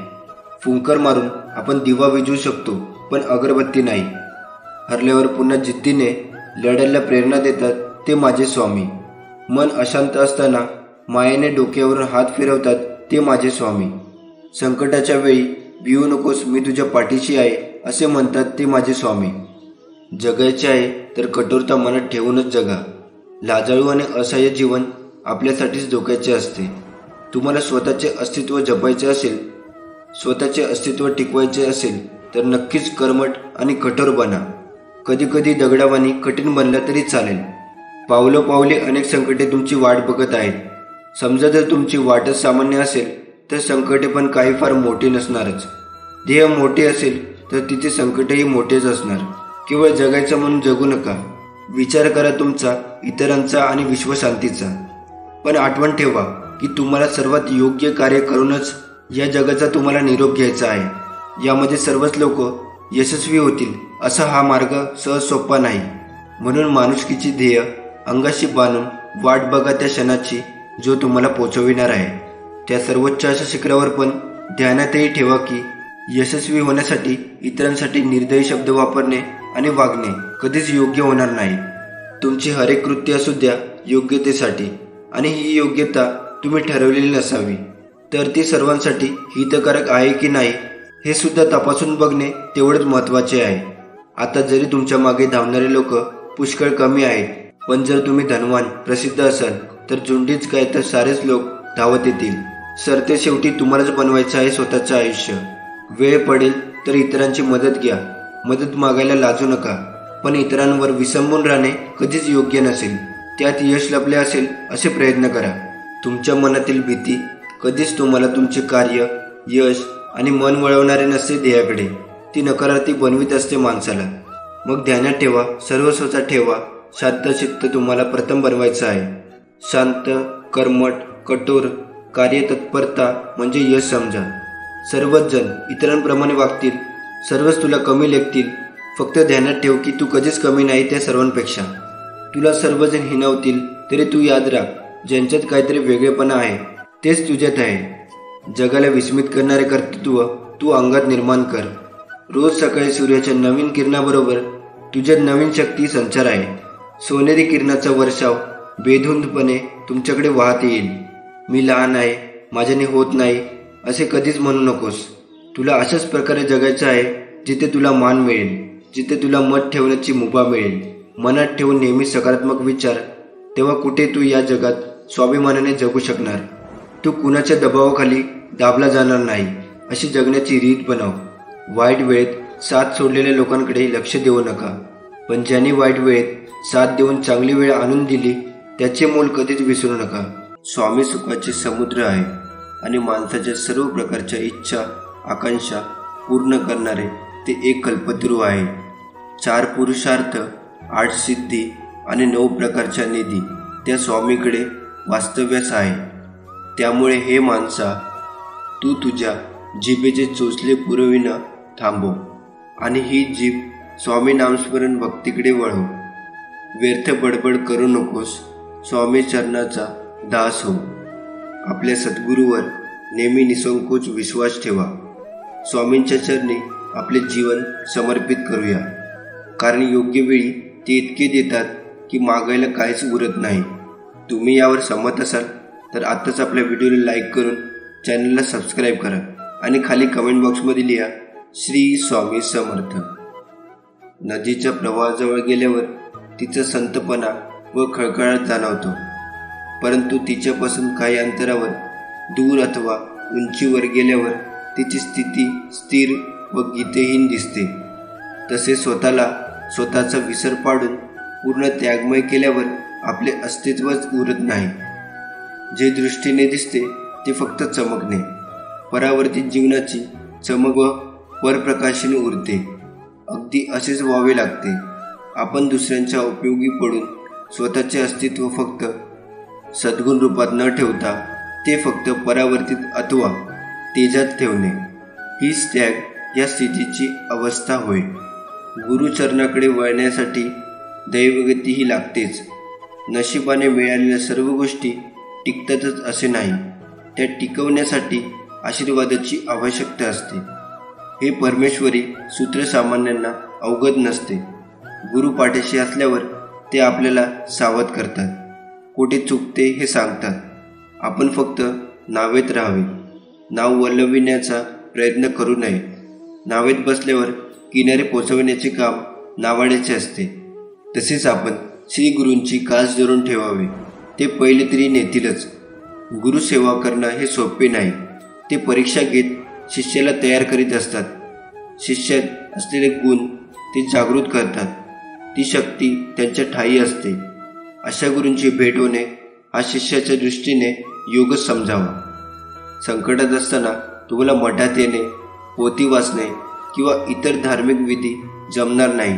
फुंकर मारून आपण दिवा विझवू शकतो पण अगरबत्ती नाही. हरल्यावर पुन्हा जिद्दीने लढायला प्रेरणा देतात ते माझे स्वामी. मन अशांत असताना मायेने डोक्यावरून हात फिरवतात ते माझे स्वामी. संकटाच्या वेळी भिवू नकोस, मी तुझ्या पाठीशी आहे असे म्हणतात ते माझे स्वामी. जगायचे आहे तर कठोरता मनात ठेवूनच जगा. लाजाळू आणि असहाय्य जीवन आपल्यासाठीच धोक्याचे असते. तुम्हाला स्वतःचे अस्तित्व जपायचे असेल, स्वतःचे अस्तित्व टिकवायचे असेल तर नक्कीच कर्मठ आणि कठोर बना. कधी कधी दगडावानी कठीण बनला तरी चालेल. पावलोपावली अनेक संकटे तुमची वाट बघत आहेत. समजा जर तुमची वाटच सामान्य असेल तर संकटे पण काही फार मोठी नसणारच. ध्येय मोठे असेल तर तिचे संकटही मोठेच असणार. केवळ जगायचं म्हणून जगू नका. विचार करा तुमचा, इतरांचा आणि विश्वशांतीचा. पण आठवण ठेवा की तुम्हाला सर्वात योग्य कार्य करूनच या जगाचा तुम्हाला निरोप घ्यायचा आहे. यामध्ये सर्वच लोक यशस्वी होतील असा हा मार्ग सहज सोपा नाही. म्हणून माणुसकीची ध्येय अंगाशी बांधून वाट बघा त्या क्षणाची जो तुम्हाला पोचविणार आहे. त्या सर्वोच्च अशा शिखरावर पण ध्यानातही ठेवा की यशस्वी होण्यासाठी इतरांसाठी निर्दयी शब्द वापरणे आणि वागणे कधीच योग्य होणार नाही. तुमची हरेक कृत्य असू द्या योग्यतेसाठी, आणि ही योग्यता तुम्ही ठरवलेली नसावी. तर ती सर्वांसाठी हितकारक आहे की नाही हे सुद्धा तपासून बघणे तेवढेच महत्त्वाचे आहे. आता जरी तुमच्या मागे धावणारे लोक पुष्कळ कमी आहेत, पण जर तुम्ही धनवान प्रसिद्ध असाल तर झुंडीच काय तर सारेच लोक धावत येतील. सरते शेवटी तुम्हालाच बनवायचं आहे स्वतःचं आयुष्य. वेळ पडेल तर इतरांची मदत घ्या. मदत मागायला लाजू नका. पण इतरांवर विसंबून राहणे कधीच योग्य नसेल. त्यात यश लपले असेल असे प्रयत्न करा. तुमच्या मनातील भीती कधीच तुम्हाला तुमचे कार्य, यश आणि मन वळवणारे नसते ध्येयाकडे. ती नकारार्थी बनवीत असते माणसाला. मग ध्यानात ठेवा, सर्वस्वचा ठेवा. शांतचित्त तुम्हाला प्रथम बनवायचं आहे. शांत, कर्मठ, कठोर, कार्यतत्परता म्हणजे यश समजा. सर्वच जण इतरांप्रमाणे वागतील, सर्वच तुला कमी लेखतील. फक्त ध्यानात ठेव की तू कधीच कमी नाही त्या सर्वांपेक्षा. तुला सर्वजण हिणवतील तरी तू याद राख, ज्यांच्यात काहीतरी वेगळेपणा आहे तेच तुझ्यात आहे. जगाला विस्मित करणारे कर्तृत्व तू अंगात निर्माण कर. रोज सकाळी सूर्याच्या नवीन किरणाबरोबर तुझ्यात नवीन शक्ती संचार आहे. सोनेरी किरणाचा वर्षाव बेधुंदपणे तुमच्याकडे वाहत येईल. मी लहान आहे, माझ्याने होत नाही असे कधीच म्हणू नकोस. तुला अशाच प्रकारे जगायचं आहे जिथे तुला मान मिळेल, जिथे तुला मत ठेवण्याची मुभा मिळेल. मनात ठेवून नेहमी सकारात्मक विचार, तेव्हा कुठे तू या जगात स्वाभिमानाने जगू शकणार. तू कुणाच्या दबावाखाली दाबला जाणार नाही अशी जगण्याची रीत बनव. वाईट वेळेत साथ सोडलेल्या लोकांकडे लक्ष देऊ नका, पण ज्यांनी वाईट वेळेत साथ देऊन चांगली वेळ आणून दिली त्याचे मोल कधीच विसरू नका. स्वामी सुखाचे समुद्र आहे आणि माणसाच्या सर्व प्रकारच्या इच्छा आकांक्षा पूर्ण करणारे ते एक कल्पतरू आहे. 4 पुरुषार्थ, 8 सिद्धी आणि 9 प्रकारच्या निधी त्या स्वामीकडे वास्तव्यास आहे. त्यामुळे हे माणसा, तू तुझ्या जिभेचे चोचले पुरविणं थांबव आणि ही जीभ स्वामी नामस्मरण भक्तीकडे वळव. व्यर्थ बडबड करू नकोस. स्वामी चरणाचा दास हो. आपल्या सद्गुरूवर नेहमी निसंकोच विश्वास ठेवा. स्वामींच्या चरणी आपले जीवन समर्पित करूया, कारण योग्य वेळी ते इतके देतात की मागायला काहीच उरत नाही. तुम्ही यावर सहमत असाल तर आत्ताच आपल्या व्हिडिओला लाईक करून चॅनलला सबस्क्राईब करा आणि खाली कमेंट बॉक्समध्ये लिहा श्री स्वामी समर्थ. नदीच्या प्रवाहाजवळ गेल्यावर तिचा संतपणा व खळखळाट जाणवतो, परंतु तिच्यापासून काही अंतरावर दूर अथवा उंचीवर गेल्यावर तिची स्थिती स्थिर व गीतेहीन दिसते. तसे स्वतःचा विसर पाडून पूर्ण त्यागमय केल्यावर आपले अस्तित्वच उरत नाही. जे दृष्टीने दिसते ते फक्त चमकणे. परावर्तित जीवनाची चमक व परप्रकाशाने उरते. अगदी असेच व्हावे लागते. आपण दुसऱ्यांच्या उपयोगी पडून स्वतःचे अस्तित्व फक्त सद्गुण रूपात न ठेवता ते फक्त परावर्तित अथवा तेजात ठेवणे, हीच त्याग या स्थितीची अवस्था होय. गुरुचरणाकडे वळण्यासाठी दैवगतीही लागतेच. नशिबाने मिळालेल्या सर्व गोष्टी टिकतातच असे नाही, त्या टिकवण्यासाठी आशीर्वादाची आवश्यकता असते. हे परमेश्वरी सूत्र सामान्यांना अवगत नसते. गुरु पाठीशी असल्यावर ते आपल्याला सावध करतात, कोठे चुकते हे सांगतात. आपण फक्त नावेत राहावे. नाव वल्लविण्याचा प्रयत्न करू नये. नावेत बसल्यावर किनारे पोचवण्याचे काम नावाड्याचे असते. तसेच आपण श्री गुरूंची कास धरून ठेवावे. ते पहिले तरी नेतीलच. गुरुसेवा करणं हे सोपे नाही. ते परीक्षा घेत शिष्याला तयार करीत असतात. शिष्यात असलेले गुण ते जागृत करतात. ती शक्ती त्यांच्या ठायी असते. अशा गुरूंची भेट होणे हा शिष्याच्या दृष्टीने योगच समजावा. संकटात असताना तुम्हाला मठात येणे, पोथी वाचणे किंवा इतर धार्मिक विधी जमणार नाही,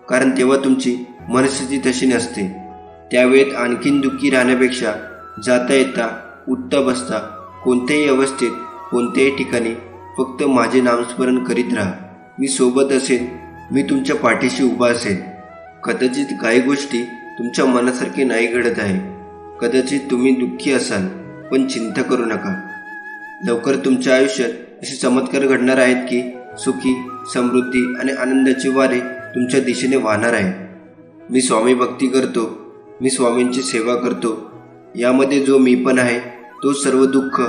कारण तेव्हा तुमची मनस्थिती तशी नसते. त्यावेळेत आणखीन दुःखी राहण्यापेक्षा जाता येता, उठता बसता, कोणत्याही अवस्थेत, कोणत्याही ठिकाणी फक्त माझे नामस्मरण करीत राहा. मी सोबत असेन. मी तुमच्या पाठीशी उभा असेन. कदाचित काही गोष्टी तुमच्या मनासारखे नाही घडत आहे. कदाचित तुम्ही दुःखी असाल, पण चिंता करू नका. लवकर तुमच्या आयुष्यात असे चमत्कार घडणार आहेत की सुखी, समृद्धी आणि आनंदाचे वारे तुमच्या दिशेने वाहणार आहे. मी स्वामी भक्ती करतो, मी स्वामींची सेवा करतो, यामध्ये जो मी पण आहे तो सर्व दुःख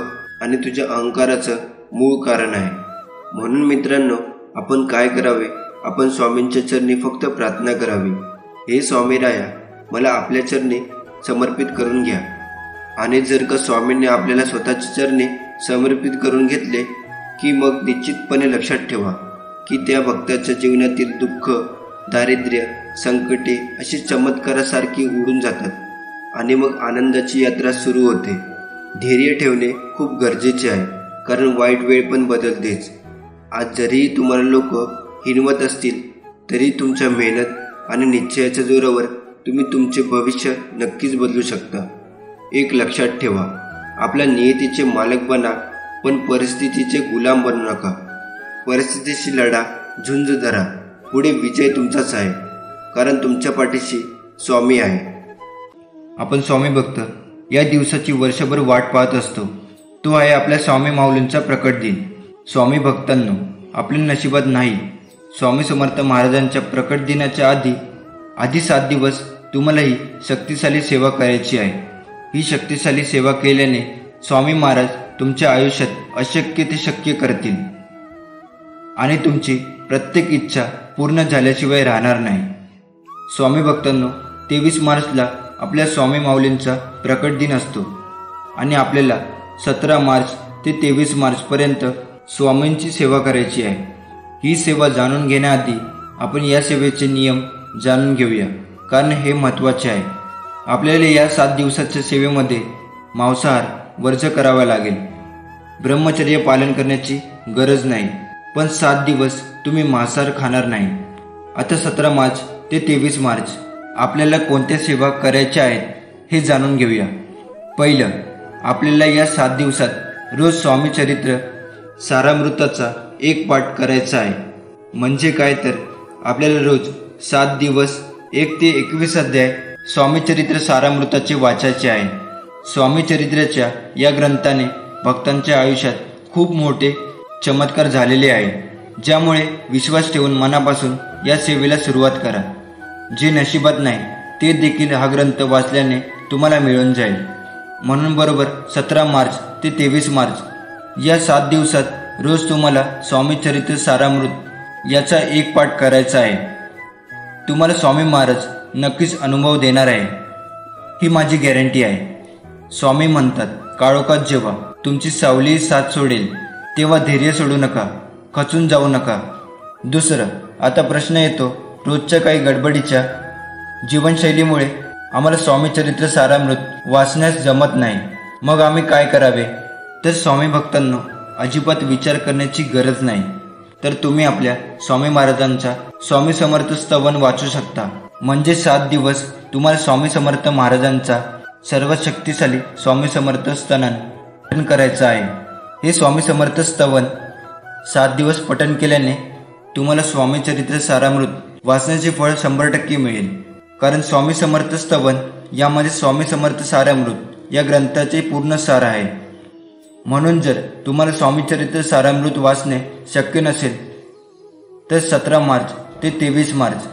आणि तुझ्या अहंकाराचं मूळ कारण आहे. म्हणून मित्रांनो, आपण काय करावे? आपण स्वामींच्या चरणी फक्त प्रार्थना करावी. हे स्वामीराया, मला आपल्या चरणी समर्पित करून घ्या. आणि जर का स्वामींनी आपल्याला स्वतःच्या चरणी समर्पित करून घेतले की मग निश्चितपणे लक्षात ठेवा की त्या भक्ताच्या जीवनातील दुःख, दारिद्र्य, संकटे अशी चमत्कारासारखी उडून जातात आणि मग आनंदाची यात्रा सुरू होते. धैर्य ठेवणे खूप गरजेचे आहे, कारण वाईट वेळ पण बदलतेच. आज जरीही तुम्हाला लोक हिणवत असतील तरी तुमच्या मेहनत आणि निश्चयाच्या जोरावर तुम्ही तुमचे भविष्य नक्कीच बदलू शकता. एक लक्षात ठेवा, आपल्या नियतीचे मालक बना, पण परिस्थितीचे गुलाम बनू नका. परिस्थितीशी लढा, झुंज धरा. पुढे विजय तुमचाच आहे, कारण तुमच्या पाठीशी स्वामी आहे. आपण स्वामी भक्त या दिवसाची वर्षभर वाट पाहत असतो. तो आहे आपल्या स्वामी माऊलींचा प्रकट दिन. स्वामी भक्तांनो, आपल्या नशिबात नाही. स्वामी समर्थ महाराजांच्या प्रकट दिनाच्या आधी 7 दिवस तुम्हाला ही शक्तिशाली सेवा करायची आहे. ही शक्तिशाली सेवा केल्याने स्वामी महाराज तुमच्या आयुष्यात अशक्य ते शक्य करतील आणि तुमची प्रत्येक इच्छा पूर्ण झाल्याशिवाय राहणार नाही. स्वामी भक्तांनो, 23 मार्चला आपल्या स्वामी माऊलींचा प्रकट दिन असतो आणि आपल्याला 17 मार्च ते 23 मार्चपर्यंत स्वामींची सेवा करायची आहे. ही सेवा जाणून घेण्याआधी आपण या सेवेचे नियम जाणून घेऊया, कारण हे महत्त्वाचे आहे. आपल्याला या 7 दिवसाच्या सेवेमध्ये मांसाहार वर्ज करावा लागेल. ब्रह्मचर्य पालन करण्याची गरज नाही, पण 7 दिवस तुम्ही मांसाहार खाणार नाही. आता 17 मार्च ते 23 मार्च आपल्याला कोणत्या सेवा करायच्या आहेत हे जाणून घेऊया. पहिलं, आपल्याला या 7 दिवसात रोज स्वामी चरित्र सारामृताचा 1 पाठ करायचा आहे. म्हणजे काय तर आपल्याला रोज 7 दिवस 1 ते 21 अध्याय स्वामी चरित्र सारामृताचे वाचायचे आहे. स्वामी चरित्राच्या या ग्रंथाने भक्तांच्या आयुष्यात खूप मोठे चमत्कार झालेले आहे, ज्यामुळे विश्वास ठेवून मनापासून या सेवेला सुरुवात करा. जे नशिबात नाही ते देखील हा ग्रंथ वाचल्याने तुम्हाला मिळून जाईल. म्हणून बरोबर 17 मार्च ते 23 मार्च या 7 दिवसात रोज तुम्हाला स्वामी चरित्र सारामृत याचा 1 पाठ करायचा आहे. तुम्हाला स्वामी महाराज नक्कीच अनुभव देणार आहे, ही माझी गॅरंटी आहे. स्वामी म्हणतात, काळोखात जेव्हा तुमची सावली साथ सोडेल तेव्हा धैर्य सोडू नका, खचून जाऊ नका. दुसरं, आता प्रश्न येतो, रोजच्या काही गडबडीच्या जीवनशैलीमुळे आम्हाला स्वामी चरित्र सारामृत वाचण्यास जमत नाही, मग आम्ही काय करावे? तर स्वामी भक्तांनो, अजिबात विचार करण्याची गरज नाही. तर तुम्ही आपल्या स्वामी महाराजांचा स्वामी समर्थ स्तवन वाचू शकता. म्हणजे 7 दिवस तुम्हाला स्वामी समर्थ महाराजांचा सर्व शक्तिशाली स्वामी समर्थ स्तवन पठण करायचं आहे. हे स्वामी समर्थ स्तवन 7 दिवस पठण केल्याने तुम्हाला स्वामी चरित्र सारामृत वाचण्याचे फळ 100% मिळेल. कारण स्वामी समर्थ स्तवन यामध्ये स्वामी समर्थ सारामृत या ग्रंथाचे पूर्ण सार आहे. म्हणून जर तुम्हाला स्वामी चरित्र सारामृत वाचणे शक्य नसेल तर 17 मार्च ते 23 मार्च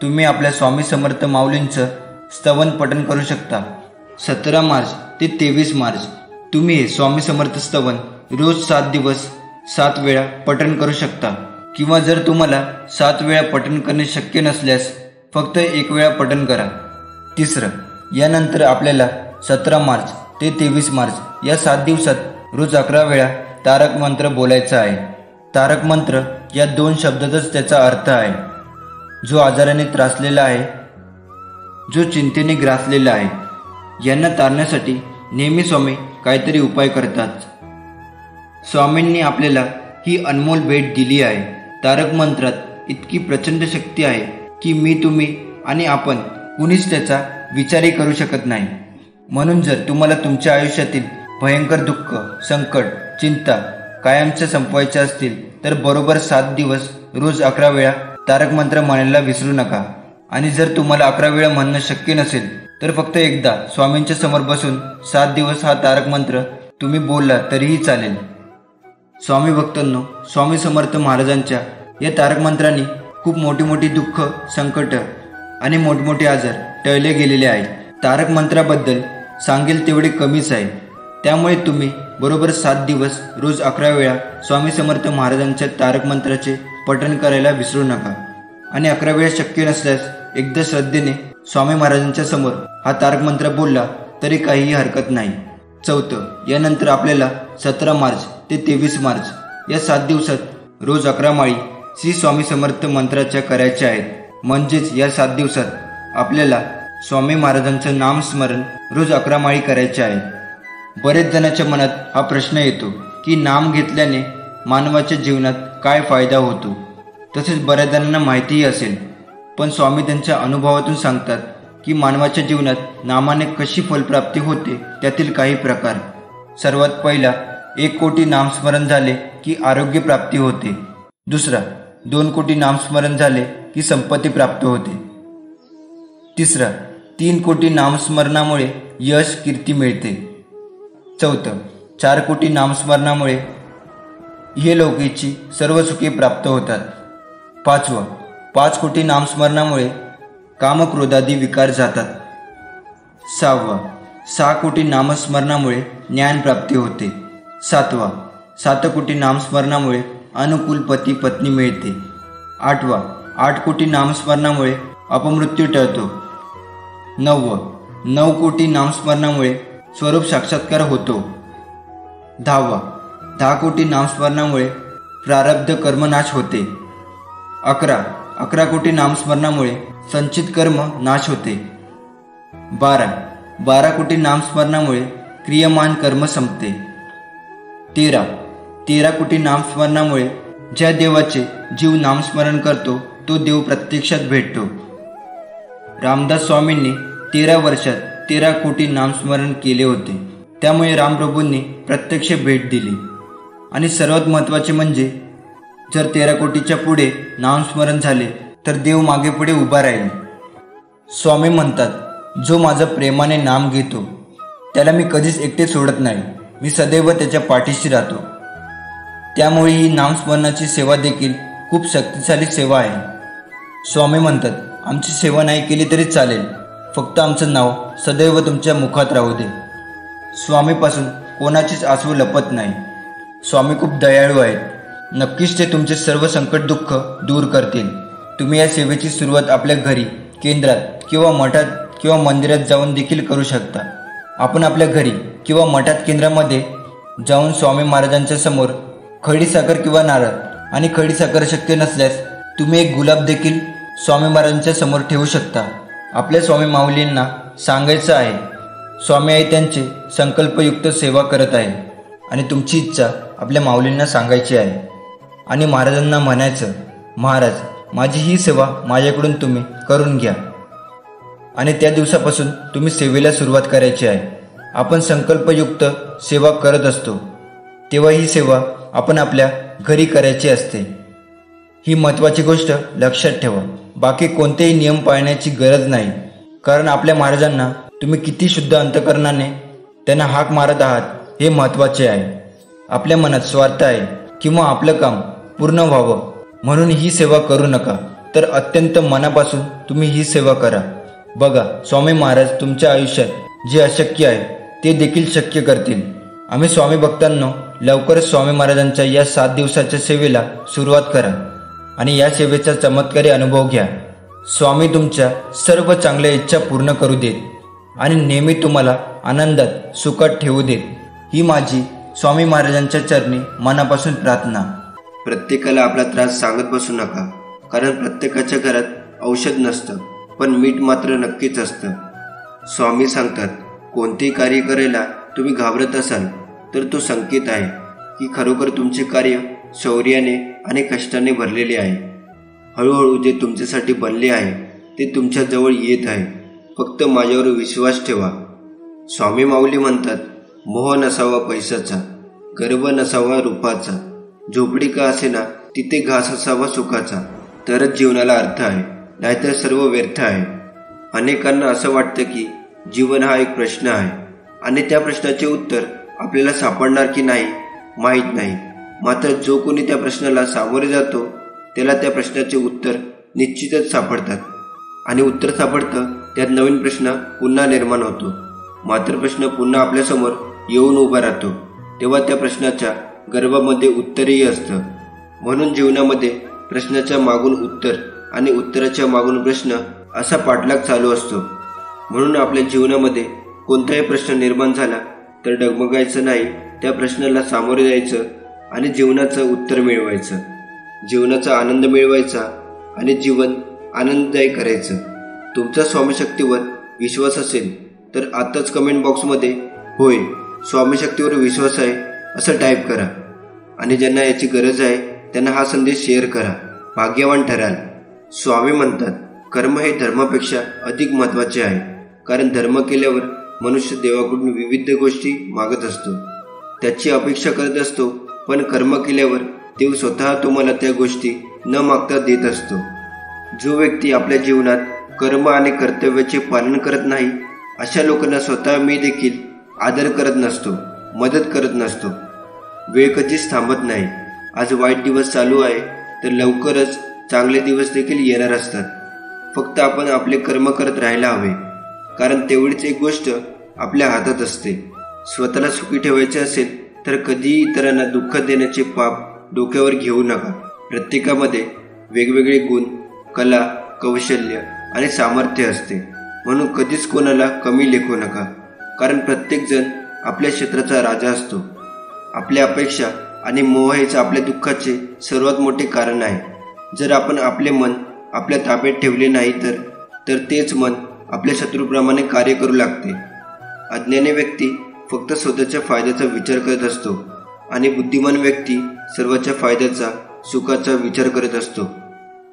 तुम्ही आपल्या स्वामी समर्थ माऊलींचं स्तवन पठण करू शकता. 17 मार्च ते 23 मार्च तुम्ही हे स्वामी समर्थ स्तवन रोज 7 दिवस 7 वेळा पठण करू शकता, किंवा जर तुम्हाला 7 वेळा पठण करणे शक्य नसल्यास फक्त 1 वेळा पठण करा. तिसरं, यानंतर आपल्याला 17 मार्च ते 23 मार्च या 7 दिवसात रोज 11 वेळा तारक मंत्र बोलायचा आहे. तारक मंत्र या 2 शब्दातच त्याचा अर्थ आहे. जो आजाराने त्रासलेला आहे, जो चिंतेने ग्रासलेला आहे, यांना तारण्यासाठी नेहमी स्वामी काहीतरी उपाय करतात. स्वामींनी आपल्याला ही अनमोल भेट दिली आहे. तारक मंत्रात इतकी प्रचंड शक्ती आहे की मी, तुम्ही आणि आपण कुणीच त्याचा विचारही करू शकत नाही. म्हणून जर तुम्हाला तुमच्या आयुष्यातील भयंकर दुःख, संकट, चिंता कायमच्या संपवायच्या असतील तर बरोबर 7 दिवस रोज 11 वेळा तारक मंत्र म्हणायला विसरू नका. आणि जर तुम्हाला 11 वेळा म्हणणं शक्य नसेल तर फक्त एकदा स्वामींच्या समोर बसून 7 दिवस हा तारक मंत्र तुम्ही बोलला तरीही चालेल. स्वामी भक्तांनो, स्वामी समर्थ महाराजांच्या या तारक मंत्रांनी खूप मोठी मोठी दुःख, संकट आणि मोठमोठे आजार टळले गेलेले आहेत. तारक मंत्राबद्दल सांगेल तेवढे कमीच आहे. त्यामुळे तुम्ही बरोबर 7 दिवस रोज 11 वेळा स्वामी समर्थ महाराजांच्या तारक मंत्राचे पठण करायला विसरू नका. आणि 11 वेळा शक्य नसल्यास एकदा श्रद्धेने स्वामी महाराजांच्या समोर हा तारक मंत्र बोलला तरी काहीही हरकत नाही. चौथं, यानंतर आपल्याला 17 मार्च ते 23 मार्च या 7 दिवसात रोज 11 माळी श्री स्वामी समर्थ मंत्राच्या करायच्या आहेत. म्हणजेच या 7 दिवसात आपल्याला स्वामी महाराजांचं नामस्मरण रोज 11 माळी करायचे आहे. बरेच जणांच्या मनात हा प्रश्न येतो की नाम घेतल्याने मानवाच्या जीवनात काय फायदा होतो. तसेच बऱ्याच जणांना माहितीही असेल, पण स्वामी त्यांच्या अनुभवातून सांगतात की मानवाच्या जीवनात नामाने कशी फलप्राप्ती होते त्यातील काही प्रकार. सर्वात पहिला, 1 कोटी नामस्मरण झाले की आरोग्य प्राप्ती होते. दुसरा, 2 कोटी नामस्मरण झाले की संपत्ती प्राप्त होते. तिसरा, 3 कोटी नामस्मरणामुळे यश, कीर्ती मिळते. चौथं, 4 कोटी नामस्मरणामुळे इहलोकीची सर्व सुखे प्राप्त होतात. पाचवं, 5 कोटी नामस्मरणामुळे कामक्रोधादी विकार जातात. 6वं, 6 कोटी नामस्मरणामुळे ज्ञानप्राप्ती होते. 7वा, 7 कोटी नामस्मरणामुळे अनुकूल पती पत्नी मिळते. 8वा, 8 कोटी नामस्मरणामुळे अपमृत्यू टळतो. 9वं, 9 कोटी नामस्मरणामुळे स्वरूप साक्षात्कार होतो. 10वा, 10 कोटी नामस्मरणामुळे प्रारब्ध कर्मनाश होते. 11 कोटी नामस्मरणामुळे संचित कर्म नाश होते. 12 कोटी नामस्मरणामुळे क्रियमान कर्म संपते. 13 कोटी नामस्मरणामुळे ज्या देवाचे जीव नामस्मरण करतो तो देव प्रत्यक्षात भेटतो. रामदास स्वामींनी 13 वर्षात 13 कोटी नामस्मरण केले होते. त्यामुळे रामप्रभूंनी प्रत्यक्ष भेट दिली. आणि सर्वात महत्त्वाचे म्हणजे जर 13 कोटीच्या पुढे नामस्मरण झाले तर देव मागे पुढे उभा राहील. स्वामी म्हणतात, जो माझं प्रेमाने नाम घेतो त्याला मी कधीच एकटे सोडत नाही, मी सदैव त्याच्या पाठीशी राहतो. त्यामुळे ही नामस्मरणाची सेवा देखील खूप शक्तिशाली सेवा आहे. स्वामी म्हणतात, आमची सेवा नाही केली तरी चालेल, फक्त आमचं नाव सदैव तुमच्या मुखात राहू दे. स्वामीपासून कोणाचीच आसू लपत नाही. स्वामी खूप दयाळू आहेत. नक्कीच ते तुमचे सर्व संकट, दुःख दूर करतील. तुम्ही या सेवेची सुरुवात आपल्या घरी, केंद्रात किंवा मठात किंवा मंदिरात जाऊन देखील करू शकता. आपण आपल्या घरी किंवा मठात, केंद्रामध्ये जाऊन स्वामी महाराजांच्या समोर खडीसाखर किंवा नारळ, आणि खडीसाखर शक्य नसल्यास तुम्ही एक गुलाब देखील स्वामी महाराजांच्या समोर ठेवू शकता. आपल्या स्वामी माऊलींना सांगायचं आहे, स्वामी आई त्यांचे संकल्पयुक्त सेवा करत आहे आणि तुमची इच्छा आपल्या माऊलींना सांगायची आहे. आणि महाराजांना म्हणायचं, महाराज, माझी ही सेवा माझ्याकडून तुम्ही करून घ्या. आणि त्या दिवसापासून तुम्ही सेवेला सुरुवात करायची आहे. आपण संकल्पयुक्त सेवा करत असतो तेव्हा ही सेवा आपण आपल्या घरी करायची असते. ही महत्त्वाची गोष्ट लक्षात ठेवा. बाकी कोणतेही नियम पाळण्याची गरज नाही, कारण आपल्या महाराजांना तुम्ही किती शुद्ध अंतकरणाने त्यांना हाक मारत आहात हे महत्त्वाचे आहे. आपल्या मनात स्वार्थ आहे किंवा आपलं काम पूर्ण व्हावं म्हणून ही सेवा करू नका, तर अत्यंत मनापासून तुम्ही ही सेवा करा. बघा, स्वामी महाराज तुमच्या आयुष्यात जे अशक्य आहे ते देखील शक्य करतील. आम्ही स्वामी भक्तांनो लवकरच स्वामी महाराजांच्या या 7 दिवसाच्या सेवेला सुरुवात करा आणि या सेवेचा चमत्कारी अनुभव घ्या. स्वामी तुमच्या सर्व चांगल्या इच्छा पूर्ण करू देत आणि नेहमी तुम्हाला आनंदात सुखात ठेवू देत. ही माझी स्वामी महाराजांच्या चरणी मनापासून प्रार्थना. प्रत्येकाला आपला त्रास सांगत बसू नका, कारण प्रत्येकाच्या घरात औषध नसतं, पण मीठ मात्र नक्कीच असतं. स्वामी सांगतात, कोणतेही कार्य करायला तुम्ही घाबरत असाल तर तो संकेत आहे की खरोखर तुमचे कार्य शौर्याने आणि कष्टाने भरलेले आहे. हळूहळू जे तुमच्यासाठी बनले आहे ते तुमच्या जवळ येत आहे. फक्त माझ्यावर विश्वास ठेवा. स्वामी माऊली म्हणतात, मोह नसावा पैशाचा, गर्व नसावा रूपाचा, झोपडी का असेना तिथे घास असावा सुखाचा, तरच जीवनाला अर्थ आहे, नाहीतर सर्व व्यर्थ आहे. अनेकांना असं वाटतं की जीवन हा एक प्रश्न आहे आणि त्या प्रश्नाचे उत्तर आपल्याला सापडणार की नाही माहीत नाही. मात्र जो कोणी त्या प्रश्नाला सामोरे जातो त्याला त्या प्रश्नाचे उत्तर निश्चितच सापडतात आणि उत्तर सापडतं त्यात नवीन प्रश्न पुन्हा निर्माण होतो. मात्र प्रश्न पुन्हा आपल्यासमोर येऊन उभा राहतो तेव्हा त्या प्रश्नाच्या गर्भामध्ये उत्तरही असतं. म्हणून जीवनामध्ये प्रश्नाच्या मागून उत्तर आणि उत्तराच्या मागून प्रश्न असा पाठलाग चालू असतो. म्हणून आपल्या जीवनामध्ये कोणताही प्रश्न निर्माण झाला तर डगमगायचं नाही, त्या प्रश्नाला सामोरे जायचं आणि जीवनाचं उत्तर मिळवायचं, जीवनाचा आनंद मिळवायचा आणि जीवन आनंददायी करायचं. तुमचा स्वामीशक्तीवर विश्वास असेल तर आताच कमेंट बॉक्समध्ये होय स्वामीशक्तीवर विश्वास आहे असं टाईप करा आणि ज्यांना याची गरज आहे त्यांना हा संदेश शेअर करा. भाग्यवान ठराल. स्वामी म्हणतात, कर्म हे धर्मापेक्षा अधिक महत्त्वाचे आहे, कारण धर्म केल्यावर मनुष्य देवाकडून विविध गोष्टी मागत असतो, त्याची अपेक्षा करत असतो, पण कर्म केल्यावर देव स्वतः तुम्हाला त्या गोष्टी न मागता देत असतो. जो व्यक्ती आपल्या जीवनात कर्म आणि कर्तव्याचे पालन करत नाही अशा लोकांना स्वतः मी देखील आदर करत नसतो, मदत करत नसतो. वेळ कधीच थांबत नाही. आज वाईट दिवस चालू आहे तर लवकरच चांगले दिवस देखील येणार असतात. फक्त आपण आपले कर्म करत राहायला हवे, कारण तेवढीच एक गोष्ट आपल्या हातात असते. स्वतःला सुखी ठेवायचे असेल तर कधीही इतरांना दुःख देण्याचे पाप डोक्यावर घेऊ नका. प्रत्येकामध्ये वेगवेगळे गुण, कला, कौशल्य आणि सामर्थ्य असते, म्हणून कधीच कोणाला कमी लेखू नका, कारण प्रत्येकजण आपल्या क्षेत्राचा राजा असतो. आपल्या अपेक्षा आणि मोह हेच आपल्या दुःखाचे सर्वात मोठे कारण आहे. जर आपण आपले मन आपल्या ताब्यात ठेवले नाही तर तेच मन आपल्या शत्रूप्रमाणे कार्य करू लागते. अज्ञानी व्यक्ती फक्त स्वतःच्या फायद्याचा विचार करत असतो आणि बुद्धिमान व्यक्ती सर्वांच्या फायद्याचा, सुखाचा विचार करत असतो.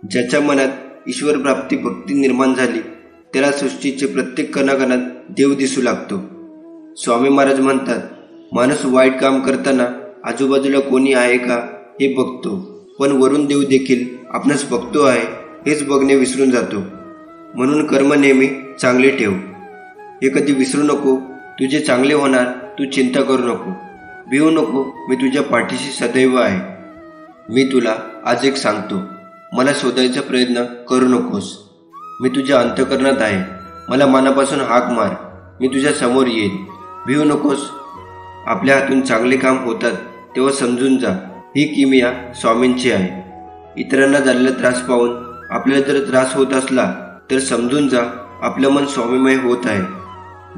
ज्याच्या मनात ईश्वर प्राप्ती भक्ती निर्माण झाली त्याला सृष्टीचे प्रत्येक कणाकणात देव दिसू लागतो. स्वामी महाराज म्हणतात, माणूस वाईट काम करताना आजूबाजूला कोणी आहे का हे बघतो, पण वरून देव देखील आपणास बघतो आहे हेच बघणे विसरून जातो. म्हणून कर्म नेहमी चांगले ठेव. हे कधी विसरू नको, तुझे चांगले होणार, तू चिंता करू नको, भिवू नको, मी तुझ्या पाठीशी सदैव आहे. मी तुला आज एक सांगतो, मला शोधायचा प्रयत्न करू नकोस. मी तुझ्या अंतःकरणात आहे, मला मनापासून हाक मार, मी तुझ्या समोर येईन. भिवू नकोस. आपल्या हातून चांगले काम होतात तेव्हा समजून जा ही किमया स्वामींची आहे. इतरांना झालेला त्रास पाहून आपल्याला जर त्रास होत असला तर समजून जा आपलं मन स्वामीमय होत आहे.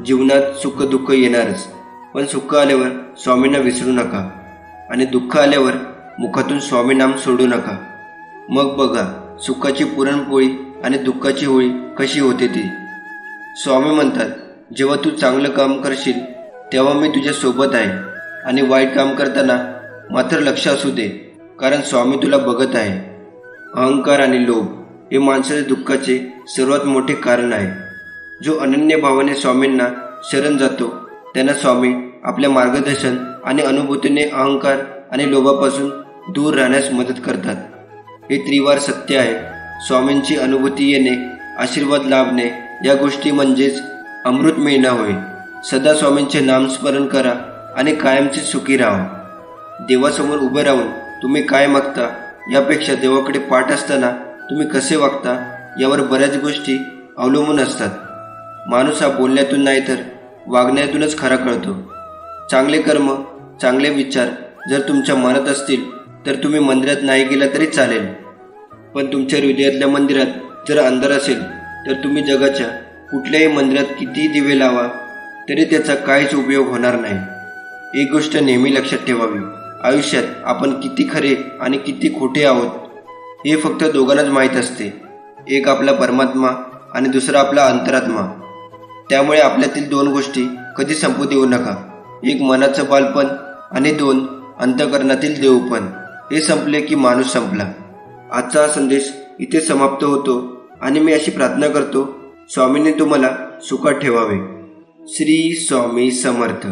जीवनात सुख दुःख येणारच, पण सुख आल्यावर स्वामींना विसरू नका आणि दुःख आल्यावर मुखातून स्वामी नाम सोडू नका. मग बघा सुखाची पुरणपोळी आणि दुःखाची होळी कशी होते ती. स्वामी म्हणतात, जेव्हा तू चांगलं काम करशील तेव्हा मी तुझ्या सोबत आहे आणि वाईट काम करताना मात्र लक्ष असू दे, कारण स्वामी तुला बघत आहे. अहंकार आणि लोभ हे माणसाच्या दुःखाचे सर्वात मोठे कारण आहे. जो अनन्य भावाने स्वामींना शरण जातो त्यांना स्वामी आपल्या मार्गदर्शन आणि अनुभूतीने अहंकार आणि लोभापासून दूर राहण्यास मदत करतात. हे त्रिवार सत्य आहे. स्वामींची अनुभूती येणे, आशीर्वाद लाभणे या गोष्टी म्हणजेच अमृत मिळणं होय. सदा स्वामींचे नामस्मरण करा आणि कायमचे सुखी राहा. देवासमोर उभं राहून तुम्ही काय मागता यापेक्षा देवाकडे पाठ असताना तुम्ही कसे वागता यावर बऱ्याच गोष्टी अवलंबून असतात. माणूस हा बोलण्यातून नाही तर वागण्यातूनच खरा कळतो. चांगले कर्म, चांगले विचार जर तुमच्या मनात असतील तर तुम्ही मंदिरात नाही गेला तरी चालेल, पण तुमच्या हृदयातल्या मंदिरात जर अंधार असेल तर तुम्ही जगाच्या कुठल्याही मंदिरात किती दिवे लावा तरी त्याचा काहीच उपयोग होणार नाही. एक गोष्ट नेहमी लक्षात ठेवावी, आयुष्यात आपण किती खरे आणि किती खोटे आहोत हे फक्त दोघांनाच माहीत असते. एक आपला परमात्मा आणि दुसरा आपला अंतरात्मा. त्यामुळे आपल्यातील दोन गोष्टी कधी संपू देऊ नका. एक मनाचं बालपण आणि दोन अंतःकरणातील देवपण. हे संपले की माणूस संपला. आजचा हा संदेश इथे समाप्त होतो आणि मी अशी प्रार्थना करतो, स्वामींनी तुम्हाला सुखात ठेवावे. श्री स्वामी समर्थ.